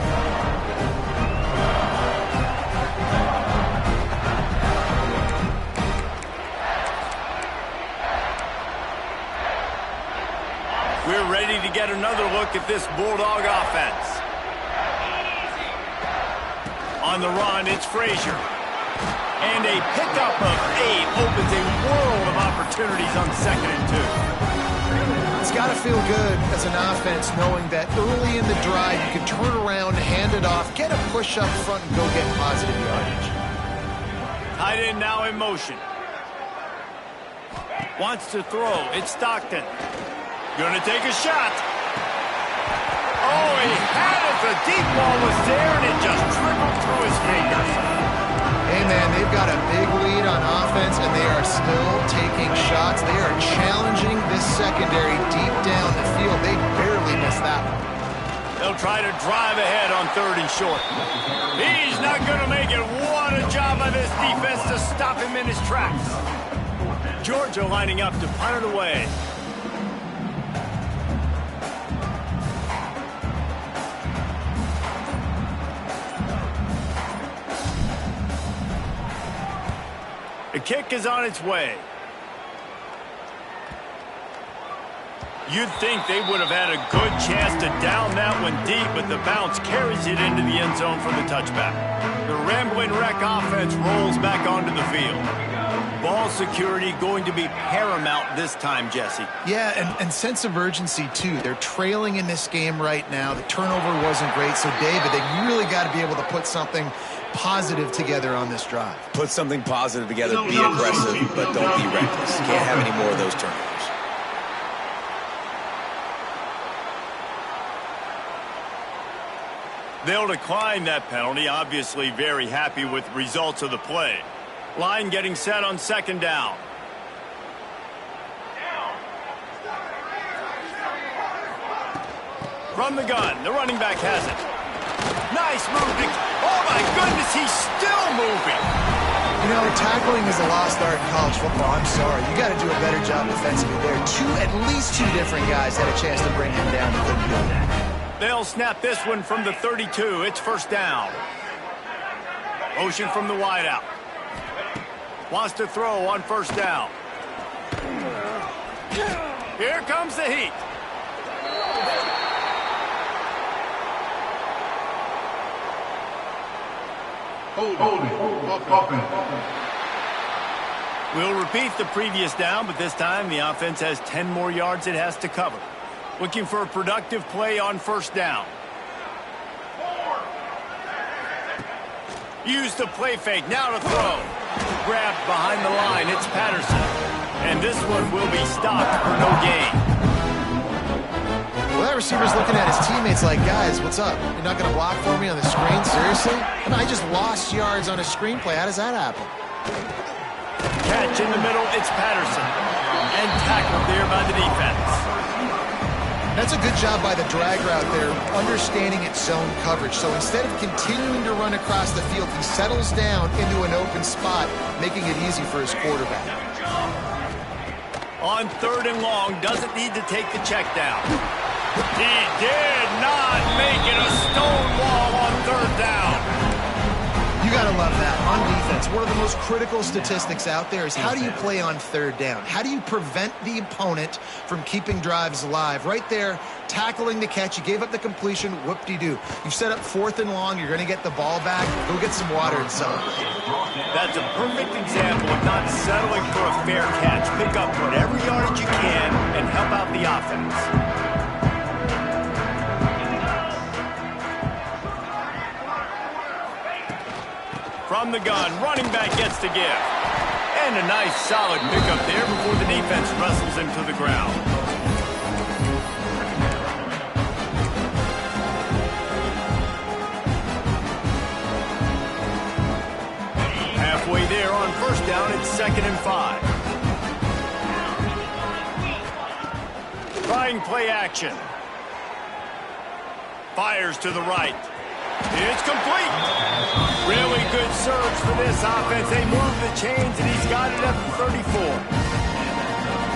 We're ready to get another look at this Bulldog offense. On the run, it's Frazier. And a pickup of 8 opens a world of opportunities on 2nd and 2. It's got to feel good as an offense knowing that early in the drive you can turn around, hand it off, get a push up front, and go get positive yardage. Tight end now in motion. Wants to throw. It's Stockton. Going to take a shot. Oh, he had it. The deep ball was there, and it just trickled through his fingers. Hey, man, they've got a big lead on offense, and they are still taking shots. They are challenging this secondary deep down the field. They barely missed that one. They'll try to drive ahead on 3rd and short. He's not going to make it. What a job by this defense to stop him in his tracks. Georgia lining up to punt it away. The kick is on its way. You'd think they would have had a good chance to down that one deep, but the bounce carries it into the end zone for the touchback. The Rambling Wreck offense rolls back onto the field. Ball security going to be paramount this time, Jesse. Yeah, and sense of urgency, too. They're trailing in this game right now. The turnover wasn't great, so, David, they really got to be able to put something positive together on this drive. Put something positive together, be aggressive, but don't be reckless. Can't have any more of those turnovers. They'll decline that penalty, obviously very happy with the results of the play. Line getting set on second down. From the gun, the running back has it. Nice move. Oh, my goodness, he's still moving. You know, tackling is a lost art in college football. I'm sorry. You got to do a better job defensively there. At least two different guys had a chance to bring him down and couldn't do that. They'll snap this one from the 32. It's first down. Motion from the wideout. Wants to throw on first down. Here comes the heat. We'll repeat the previous down, but this time the offense has 10 more yards it has to cover. Looking for a productive play on first down. Use the play fake. Now to throw. Grabbed behind the line. It's Patterson. And this one will be stopped for no gain. Well, that receiver's looking at his teammates like, guys, what's up? You're not going to block for me on the screen? Seriously? I just lost yards on a screenplay. How does that happen? Catch in the middle. It's Patterson. And tackled there by the defense. That's a good job by the drag route there, understanding its zone coverage. So instead of continuing to run across the field, he settles down into an open spot, making it easy for his quarterback. On third and long, doesn't need to take the check down. He did not make it a stone wall on third down. You got to love that. On defense, one of the most critical statistics out there is how do you play on third down? How do you prevent the opponent from keeping drives alive? Right there, tackling the catch. You gave up the completion. Whoop-de-doo. You've set up fourth and long. You're going to get the ball back. Go get some water and celebrate. That's a perfect example of not settling for a fair catch. Pick up whatever yardage you can and help out the offense. From the gun, running back gets the give. And a nice solid pickup there before the defense wrestles him to the ground. Halfway there on first down, it's 2nd and 5. Trying play action. Fires to the right. It's complete. Really good surge for this offense. They move the chains, and he's got it at the 34.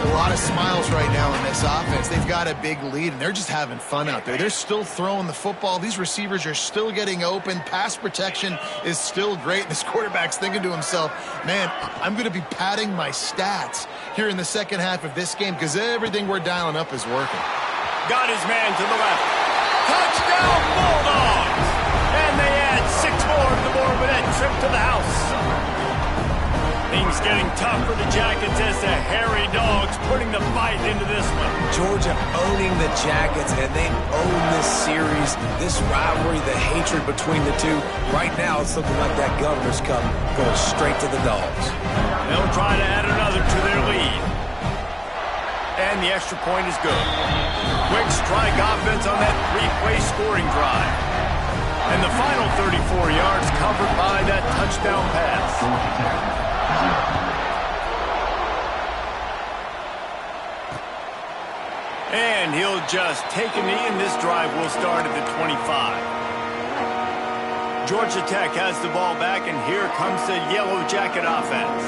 A lot of smiles right now in this offense. They've got a big lead, and they're just having fun out there. They're still throwing the football. These receivers are still getting open. Pass protection is still great. This quarterback's thinking to himself, man, I'm going to be padding my stats here in the second half of this game because everything we're dialing up is working. Got his man to the left. Touchdown, Bulldogs! And they add 6 more to the board with that trip to the house. Things getting tough for the Jackets as the hairy dogs putting the fight into this one. Georgia owning the Jackets, and they own this series, this rivalry, the hatred between the two. Right now, it's looking like that Governor's Cup going straight to the Dogs. They'll try to add another to their lead. And the extra point is good. Quick strike offense on that 3-play scoring drive. And the final 34 yards covered by that touchdown pass. And he'll just take a knee, and this drive will start at the 25. Georgia Tech has the ball back, and here comes the Yellow Jacket offense.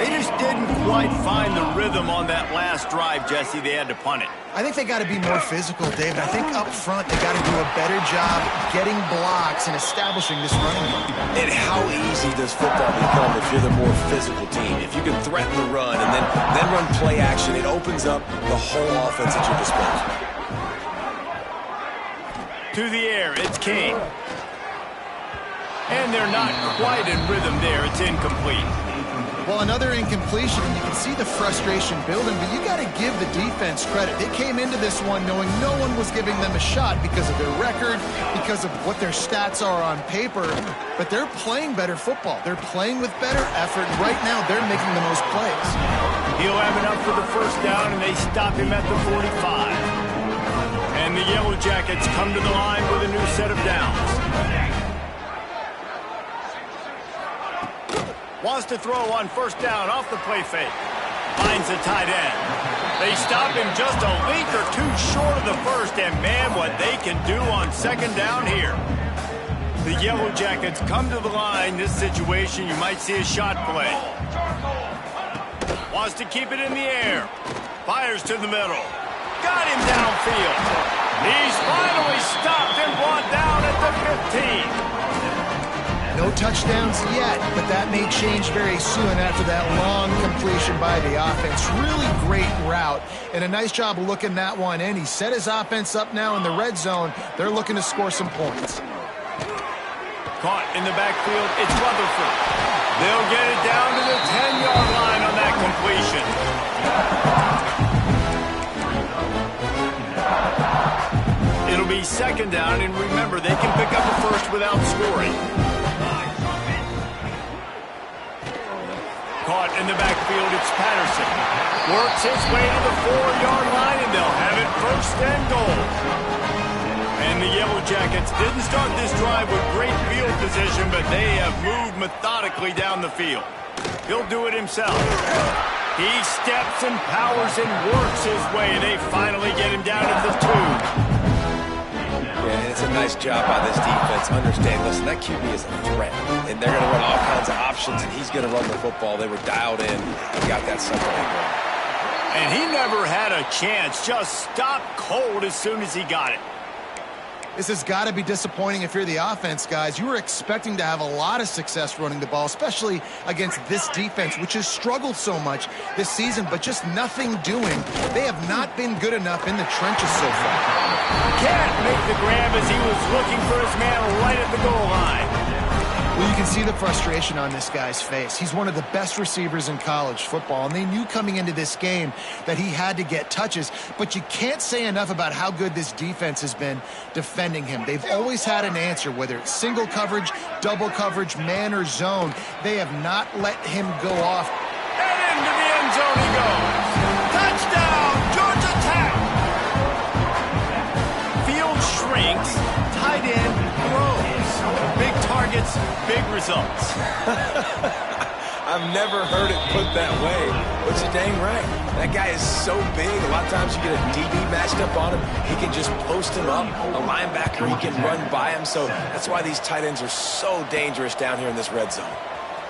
They just didn't quite find the rhythm on that last drive, Jesse. They had to punt it. I think they got to be more physical, David. I think up front they got to do a better job getting blocks and establishing this running game. And how easy does football become if you're the more physical team? If you can threaten the run and then run play action, it opens up the whole offense at your disposal. To the air, it's King. And they're not quite in rhythm there. It's incomplete. Well, another incompletion, and you can see the frustration building, but you got to give the defense credit. They came into this one knowing no one was giving them a shot because of their record, because of what their stats are on paper, but they're playing better football. They're playing with better effort, and right now they're making the most plays. He'll have it up for the first down, and they stop him at the 45. And the Yellow Jackets come to the line with a new set of downs. Wants to throw on first down off the play fake. Finds the tight end. They stop him just a length or two short of the first, and man, what they can do on second down here. The Yellow Jackets come to the line. This situation, you might see a shot play. Wants to keep it in the air. Fires to the middle. Got him downfield. He's finally stopped and brought down at the 15. No touchdowns yet, but that may change very soon after that long completion by the offense. Really great route, and a nice job of looking that one in. He set his offense up now in the red zone. They're looking to score some points. Caught in the backfield, it's Rutherford. They'll get it down to the 10-yard line on that completion. It'll be second down, and remember, they can pick up a first without scoring. Caught in the backfield, it's Patterson. Works his way to the 4-yard line, and they'll have it first and goal. And the Yellow Jackets didn't start this drive with great field position, but they have moved methodically down the field. He'll do it himself. He steps and powers and works his way, and they finally get him down at the 2. Yeah, and it's a nice job by this defense. Understand, listen, that QB is a threat. And they're going to run all kinds of options, and he's going to run the football. They were dialed in and got that second going. And he never had a chance. Just stopped cold as soon as he got it. This has got to be disappointing if you're the offense, guys. You were expecting to have a lot of success running the ball, especially against this defense, which has struggled so much this season, but just nothing doing. They have not been good enough in the trenches so far. Can't make the grab as he was looking for his man right at the goal line. Well, you can see the frustration on this guy's face. He's one of the best receivers in college football, and they knew coming into this game that he had to get touches, but you can't say enough about how good this defense has been defending him. They've always had an answer, whether it's single coverage, double coverage, man or zone. They have not let him go off. And into the end zone he goes. Touchdown, Georgia Tech! Field shrinks, tight end grows. Big targets, big results. I've never heard it put that way, but you're dang right. That guy is so big. A lot of times you get a DB matched up on him. He can just post him up. A linebacker, he can run by him. So that's why these tight ends are so dangerous down here in this red zone.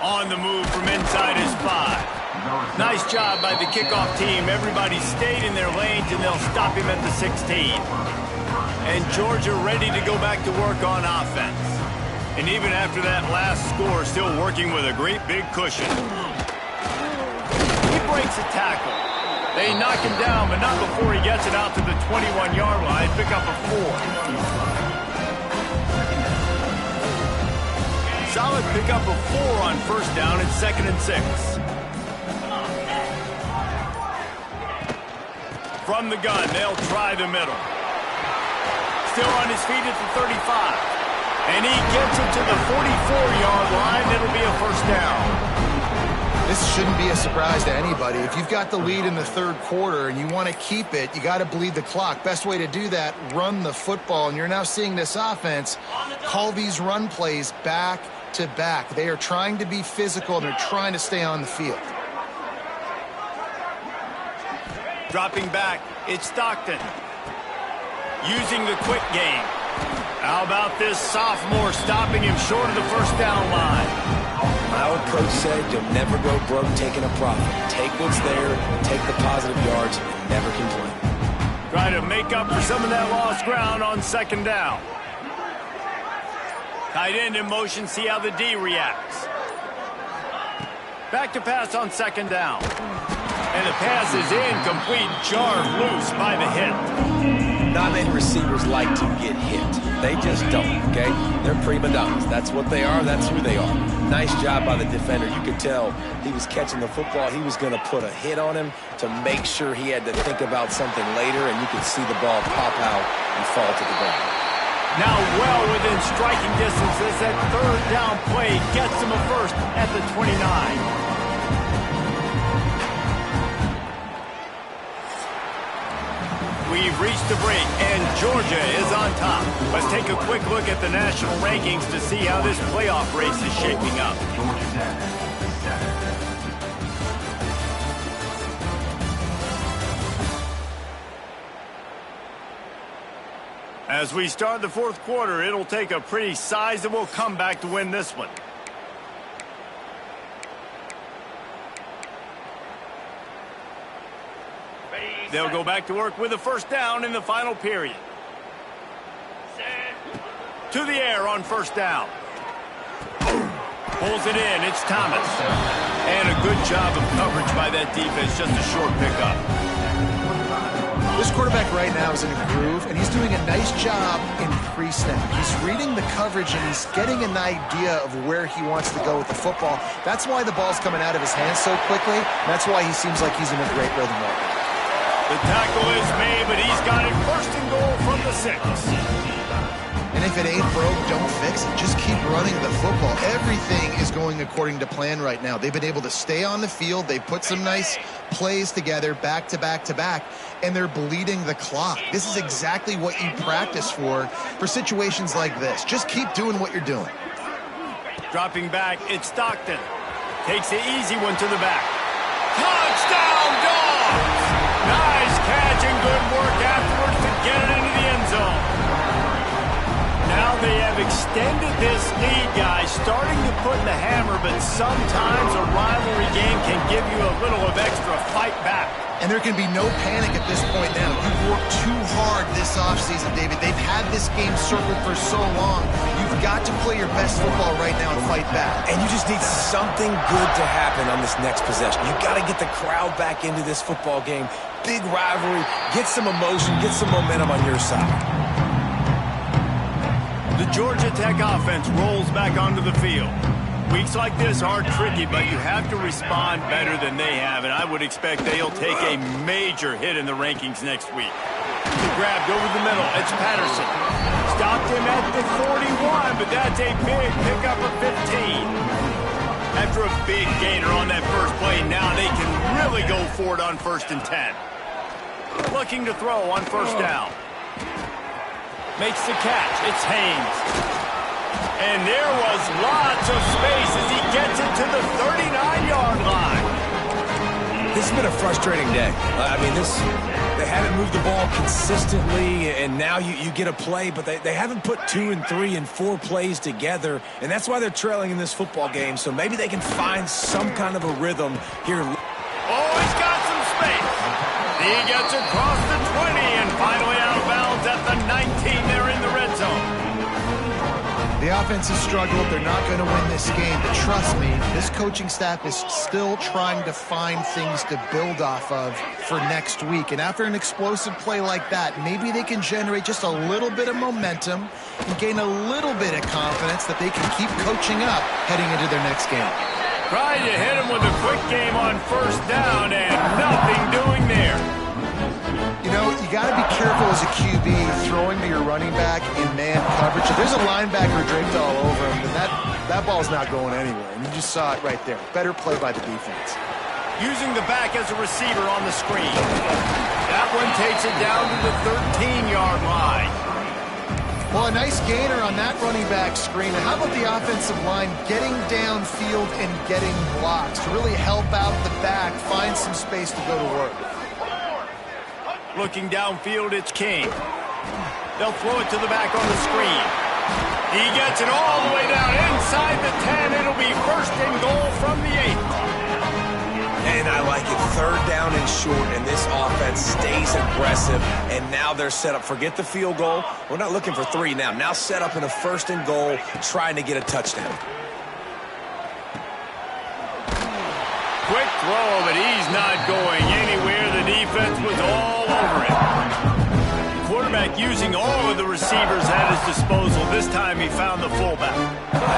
On the move from inside his 5. Nice job by the kickoff team. Everybody stayed in their lanes, and they'll stop him at the 16. And Georgia ready to go back to work on offense. And even after that last score, still working with a great big cushion. He breaks a tackle. They knock him down, but not before he gets it out to the 21-yard line. Pick up a 4. Solid pick up of 4 on first down at 2nd and 6. From the gun, they'll try the middle. Still on his feet at the 35. And he gets it to the 44-yard line. It'll be a first down. This shouldn't be a surprise to anybody. If you've got the lead in the third quarter and you want to keep it, you got to bleed the clock. Best way to do that, run the football. And you're now seeing this offense call these run plays back to back. They are trying to be physical, and they're trying to stay on the field. Dropping back, it's Stockton. Using the quick game. How about this sophomore stopping him short of the first down line? My old coach said you'll never go broke taking a profit. Take what's there, take the positive yards, and never complain. Try to make up for some of that lost ground on second down. Tight end in motion, see how the D reacts. Back to pass on second down. And the pass is incomplete, jarred loose by the hit. Not many receivers like to get hit. They just don't, okay? They're prima donnas. That's what they are. That's who they are. Nice job by the defender. You could tell he was catching the football. He was going to put a hit on him to make sure he had to think about something later, and you could see the ball pop out and fall to the ground. Now well within striking distance as that third down play gets him a first at the 29. We've reached the break, and Georgia is on top. Let's take a quick look at the national rankings to see how this playoff race is shaping up. As we start the fourth quarter, it'll take a pretty sizable comeback to win this one. They'll go back to work with a first down in the final period. To the air on first down. Pulls it in. It's Thomas. And a good job of coverage by that defense. Just a short pickup. This quarterback right now is in a groove, and he's doing a nice job in pre-snap. He's reading the coverage, and he's getting an idea of where he wants to go with the football. That's why the ball's coming out of his hands so quickly. That's why he seems like he's in a great rhythm right now. The tackle is made, but he's got it first and goal from the 6. And if it ain't broke, don't fix it. Just keep running the football. Everything is going according to plan right now. They've been able to stay on the field. They've put some nice plays together, back to back to back, and they're bleeding the clock. This is exactly what you practice for situations like this. Just keep doing what you're doing. Dropping back, it's Stockton. Takes the easy one to the back. Touchdown, Dogs! Nice catch and good work afterwards to get it into the end zone. Now they have extended this lead, guys, starting to put the hammer, but sometimes a rivalry game can give you a little of extra fight back. And there can be no panic at this point now. You've worked too hard this offseason, David. They've had this game circled for so long. You've got to play your best football right now and fight back. And you just need something good to happen on this next possession. You've got to get the crowd back into this football game. Big rivalry. Get some emotion. Get some momentum on your side. The Georgia Tech offense rolls back onto the field. Weeks like this are tricky, but you have to respond better than they have, and I would expect they'll take a major hit in the rankings next week. Grabbed over the middle. It's Patterson. Stopped him at the 41, but that's a big pickup of 15. After a big gainer on that first play, now they can really go for it on 1st and 10. Looking to throw on first down. Makes the catch. It's Haynes. And there was lots of space as he gets it to the 39-yard line. This has been a frustrating day. I mean, they haven't moved the ball consistently, and now you get a play, but they haven't put 2 and 3 and 4 plays together, and that's why they're trailing in this football game. So maybe they can find some kind of a rhythm here. Oh, he's got some space. He gets across the 20 and finally out of bounds at the 19. They're in the red zone. The offense has struggled. They're not going to win this game. But trust me, this coaching staff is still trying to find things to build off of for next week. And after an explosive play like that, maybe they can generate just a little bit of momentum and gain a little bit of confidence that they can keep coaching up heading into their next game. Trying to hit him with a quick game on first down and nothing doing there. You know, you got to be careful as a QB throwing to your running back in man coverage. If there's a linebacker draped all over him, then that ball's not going anywhere. And you just saw it right there. Better play by the defense. Using the back as a receiver on the screen. That one takes it down to the 13-yard line. Well, a nice gainer on that running back screen. And how about the offensive line getting downfield and getting blocks to really help out the back, find some space to go to work? Looking downfield, it's King. They'll throw it to the back on the screen. He gets it all the way down inside the 10. It'll be first and goal from the 8. And I like it. Third down and short, and this offense stays aggressive. And now they're set up. Forget the field goal. We're not looking for 3 now. Now set up in a first and goal, trying to get a touchdown. Quick throw, but he's not going anywhere. The defense was all over him. Quarterback using all of the receivers at his disposal. This time he found the fullback.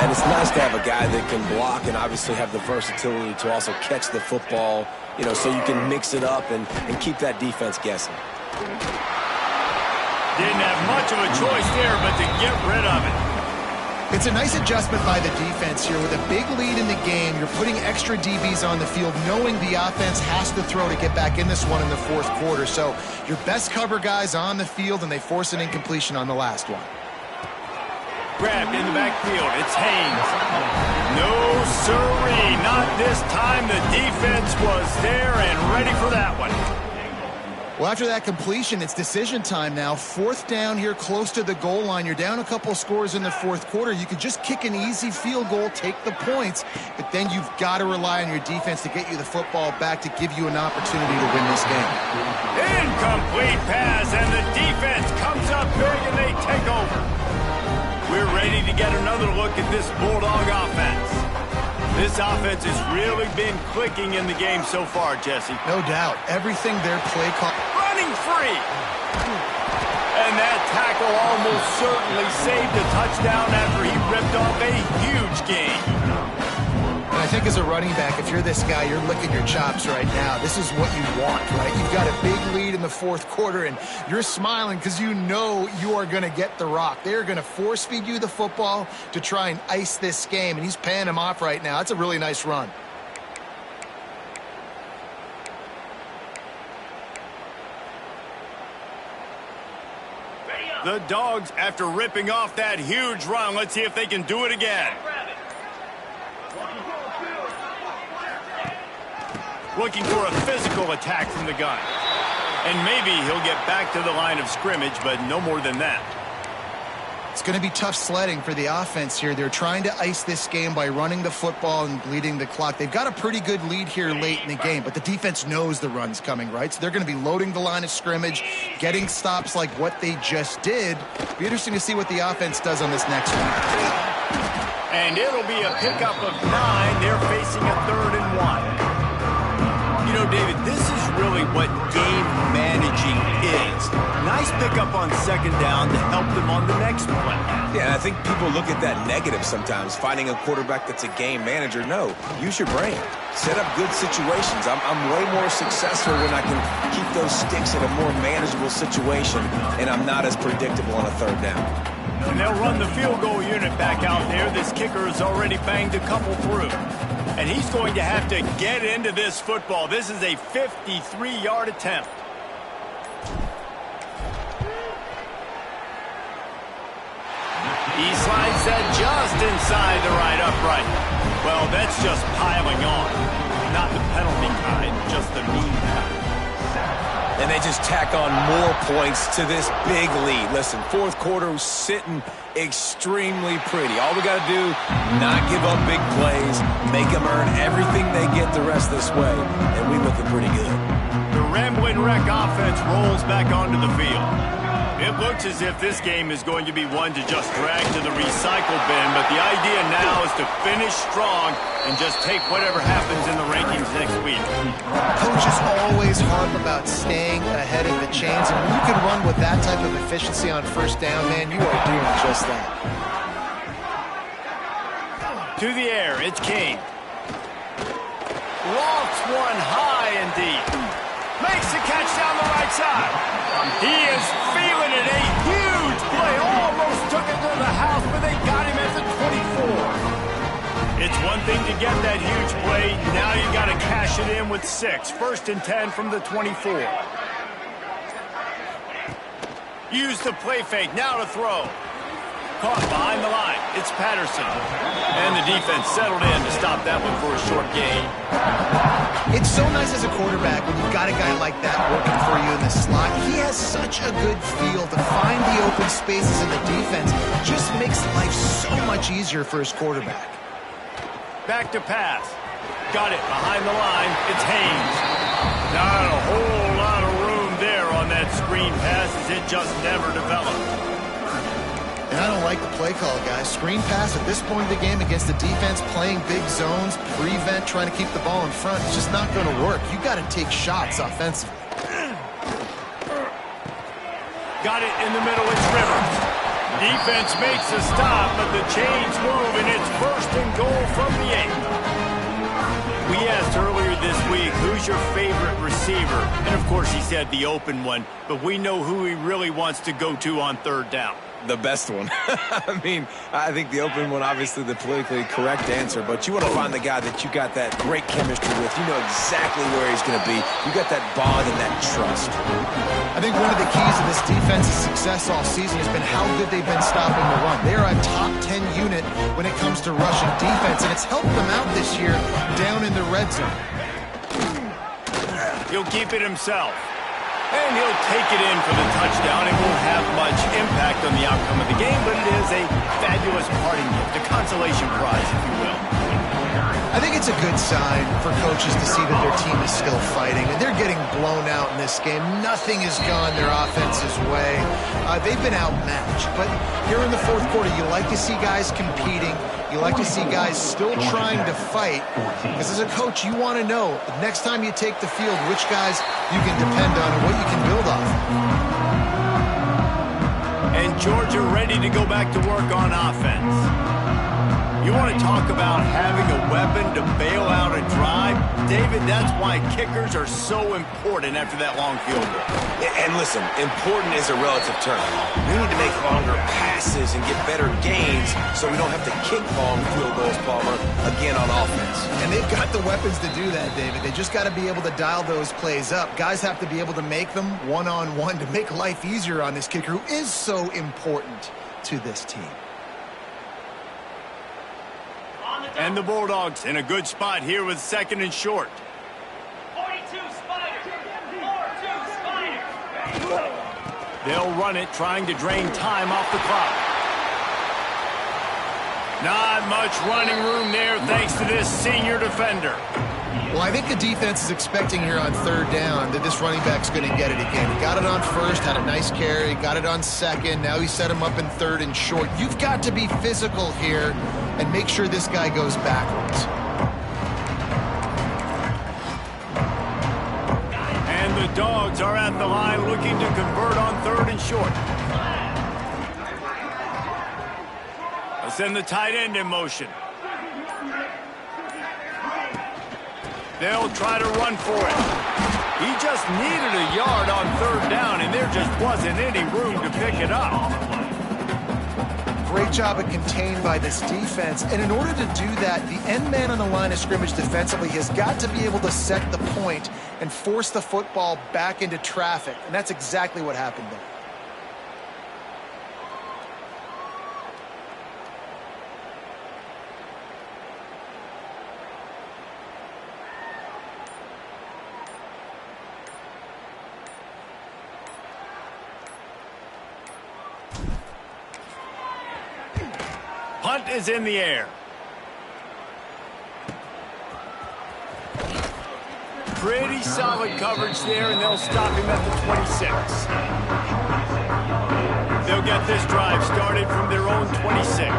And it's nice to have a guy that can block and obviously have the versatility to also catch the football, so you can mix it up and keep that defense guessing. Didn't have much of a choice there but to get rid of it. It's a nice adjustment by the defense here. With a big lead in the game, you're putting extra DBs on the field, knowing the offense has to throw to get back in this one in the fourth quarter. So your best cover guys on the field, and they force an incompletion on the last one. Grabbed in the backfield. It's Haynes. No, sirree. Not this time. The defense was there and ready for that one. Well, after that completion, it's decision time now. Fourth down here close to the goal line. You're down a couple of scores in the fourth quarter. You could just kick an easy field goal, take the points, but then you've got to rely on your defense to get you the football back to give you an opportunity to win this game. Incomplete pass, and the defense comes up big, and they take over. We're ready to get another look at this Bulldog offense. This offense has really been clicking in the game so far, Jesse. No doubt. Everything their play call. Running free. And that tackle almost certainly saved a touchdown after he ripped off a huge gain. And I think as a running back, if you're this guy, you're licking your chops right now. This is what you want, right? You've got a big lead in the fourth quarter, and you're smiling because you know you are going to get the rock. They're going to force feed you the football to try and ice this game, and he's paying him off right now. That's a really nice run. The Dogs, after ripping off that huge run, let's see if they can do it again. Looking for a physical attack from the gun. And maybe he'll get back to the line of scrimmage, but no more than that. It's going to be tough sledding for the offense here. They're trying to ice this game by running the football and bleeding the clock. They've got a pretty good lead here late in the game, but the defense knows the run's coming, right? So they're going to be loading the line of scrimmage, getting stops like what they just did. Be interesting to see what the offense does on this next one. And it'll be a pickup of 9. They're facing a 3rd and 1. You know, David, this is really what game managing is. Nice pickup on 2nd down to help them on the next play. Yeah, and I think people look at that negative sometimes, finding a quarterback that's a game manager. No, use your brain. Set up good situations. I'm way more successful when I can keep those sticks in a more manageable situation, and I'm not as predictable on a 3rd down. And they'll run the field goal unit back out there. This kicker has already banged a couple through. And he's going to have to get into this football. This is a 53-yard attempt. He slides that just inside the right upright. Well, that's just piling on. Not the penalty kind, just the mean kind. And they just tack on more points to this big lead. Listen, fourth quarter was sitting extremely pretty. All we got to do, not give up big plays, make them earn everything they get the rest this way, and we looking pretty good. The Ramblin' Wreck offense rolls back onto the field. It looks as if this game is going to be one to just drag to the recycle bin, but the idea now is to finish strong and just take whatever happens in the rankings next week. Coaches always harp about staying ahead of the chains, and when you can run with that type of efficiency on 1st down, man, you are doing just that. To the air, it's King. Lofts one high and deep. Makes the catch down the right side. He is feeling it. A huge play. Almost took it to the house, but they got him at the 24. It's one thing to get that huge play. Now you got to cash it in with 6. 1st and 10 from the 24. Use the play fake. Now to throw. Caught behind the line. It's Patterson. And the defense settled in to stop that one for a short gain. It's so nice as a quarterback when you've got a guy like that working for you in the slot. He has such a good feel to find the open spaces in the defense. Just makes life so much easier for his quarterback. Back to pass. Got it behind the line. It's Haynes. Not a whole lot of room there on that screen pass as it just never developed. And I don't like the play call, guys. Screen pass at this point of the game against the defense, playing big zones, prevent, trying to keep the ball in front. It's just not going to work. You got to take shots offensively. Got it in the middle. It's Rivers. Defense makes a stop, but the chains move, and it's first and goal from the 8. We asked earlier this week, who's your favorite receiver? And, of course, he said the open one, but we know who he really wants to go to on third down. The best one. I mean, I think the open one, obviously the politically correct answer, but you want to find the guy that you got that great chemistry with. You know exactly where he's going to be. You got that bond and that trust. I think one of the keys to this defense's success all season has been how good they've been stopping the run. They're a top 10 unit when it comes to rushing defense, and it's helped them out this year down in the red zone. He'll keep it himself. And he'll take it in for the touchdown. It won't have much impact on the outcome of the game, but it is a fabulous parting gift, a consolation prize, if you will. I think it's a good sign for coaches to see that their team is still fighting. And they're getting blown out in this game. Nothing has gone their offense's way. They've been outmatched. But here in the fourth quarter, you like to see guys competing. You like to see guys still trying to fight. Because as a coach, you want to know, next time you take the field, which guys you can depend on and what you can build off. And Georgia ready to go back to work on offense. You want to talk about having a weapon to bail out a drive? David, that's why kickers are so important after that long field goal. And listen, important is a relative term. We need to make longer passes and get better gains so we don't have to kick long field goals, Palmer, again on offense. And they've got the weapons to do that, David. They just got to be able to dial those plays up. Guys have to be able to make them one-on-one to make life easier on this kicker who is so important to this team. And the Bulldogs in a good spot here with second and short. 42 Spiders. 4-2 Spiders. They'll run it, trying to drain time off the clock. Not much running room there thanks to this senior defender. Well, I think the defense is expecting here on third down that this running back's going to get it again. He got it on first, had a nice carry, got it on second. Now he set him up in third and short. You've got to be physical here and make sure this guy goes backwards. And the Dogs are at the line looking to convert on third and short. They'll send the tight end in motion. They'll try to run for it. He just needed a yard on third down, and there just wasn't any room to pick it up. Great job of contained by this defense. And in order to do that, the end man on the line of scrimmage defensively has got to be able to set the point and force the football back into traffic. And that's exactly what happened there. Punt is in the air. Pretty solid coverage there, and they'll stop him at the 26. They'll get this drive started from their own 26.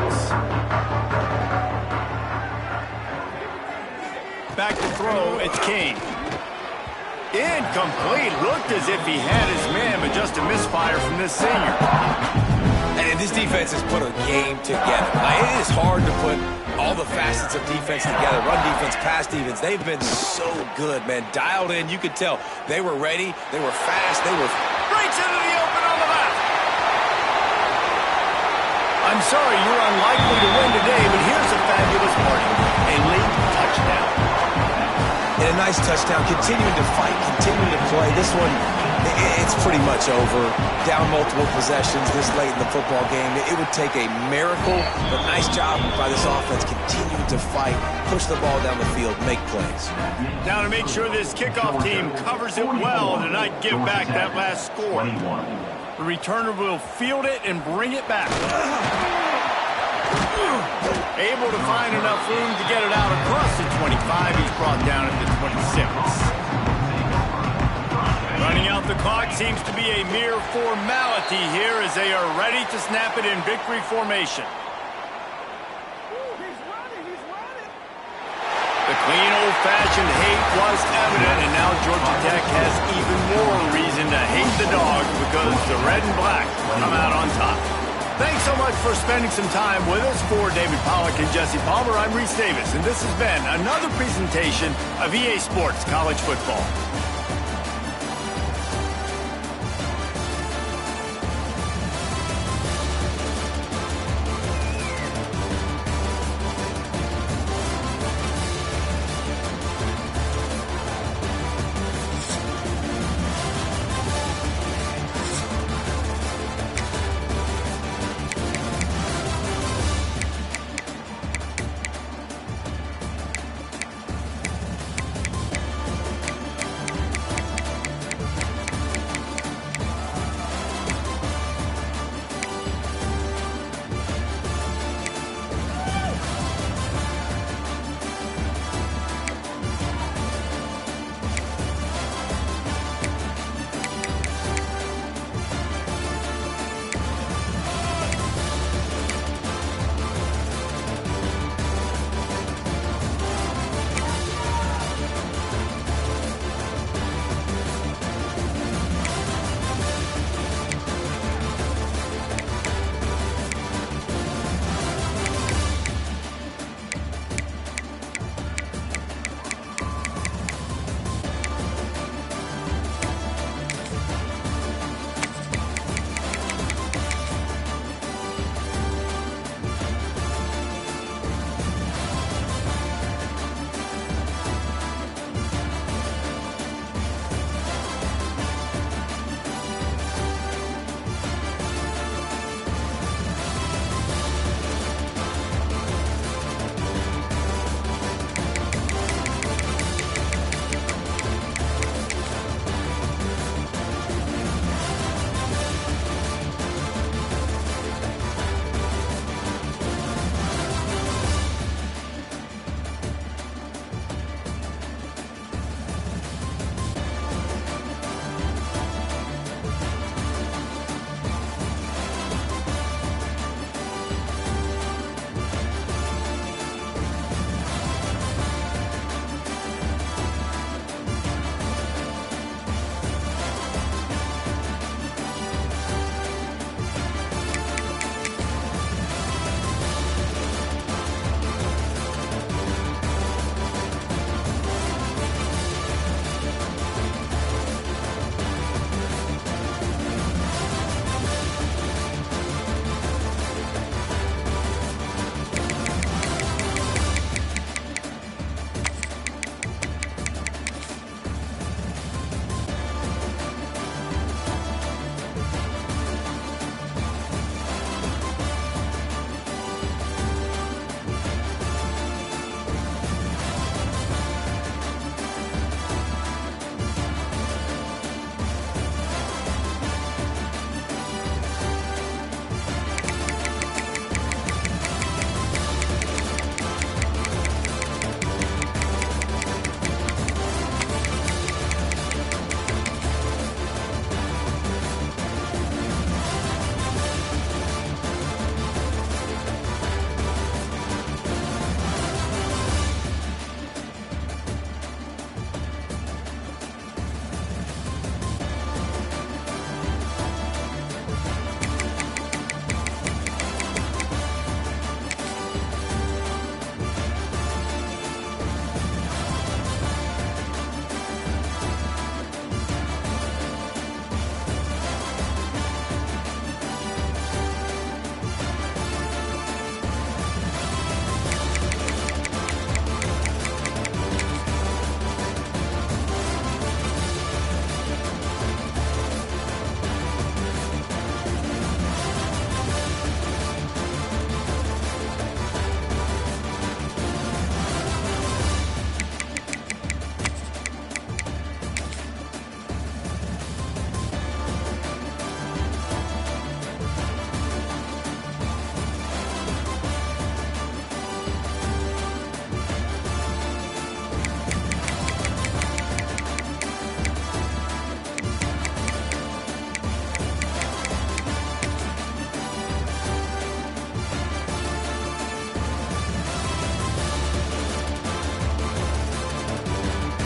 Back to throw, it's King. Incomplete. Looked as if he had his man, but just a misfire from this senior. And this defense has put a game together. Now, it is hard to put all the facets of defense together. Run defense, pass defense. They've been so good, man. Dialed in. You could tell they were ready. They were fast. They were... Breaks into the open on the left. I'm sorry you're unlikely to win today, but here's a fabulous party. A late touchdown. And a nice touchdown. Continuing to fight. Continuing to play. This one It's pretty much over. Down multiple possessions this late in the football game. It would take a miracle, but nice job by this offense continuing to fight, push the ball down the field, make plays. Now to make sure this kickoff team covers it well to not give back that last score. The returner will field it and bring it back. Able to find enough room to get it out across the 25. He's brought down at the 26. Running out the clock seems to be a mere formality here as they are ready to snap it in victory formation. The clean old-fashioned hate was evident, and now Georgia Tech has even more reason to hate the Dogs because the red and black come out on top. Thanks so much for spending some time with us. For David Pollack and Jesse Palmer, I'm Reese Davis, and this has been another presentation of EA Sports College Football.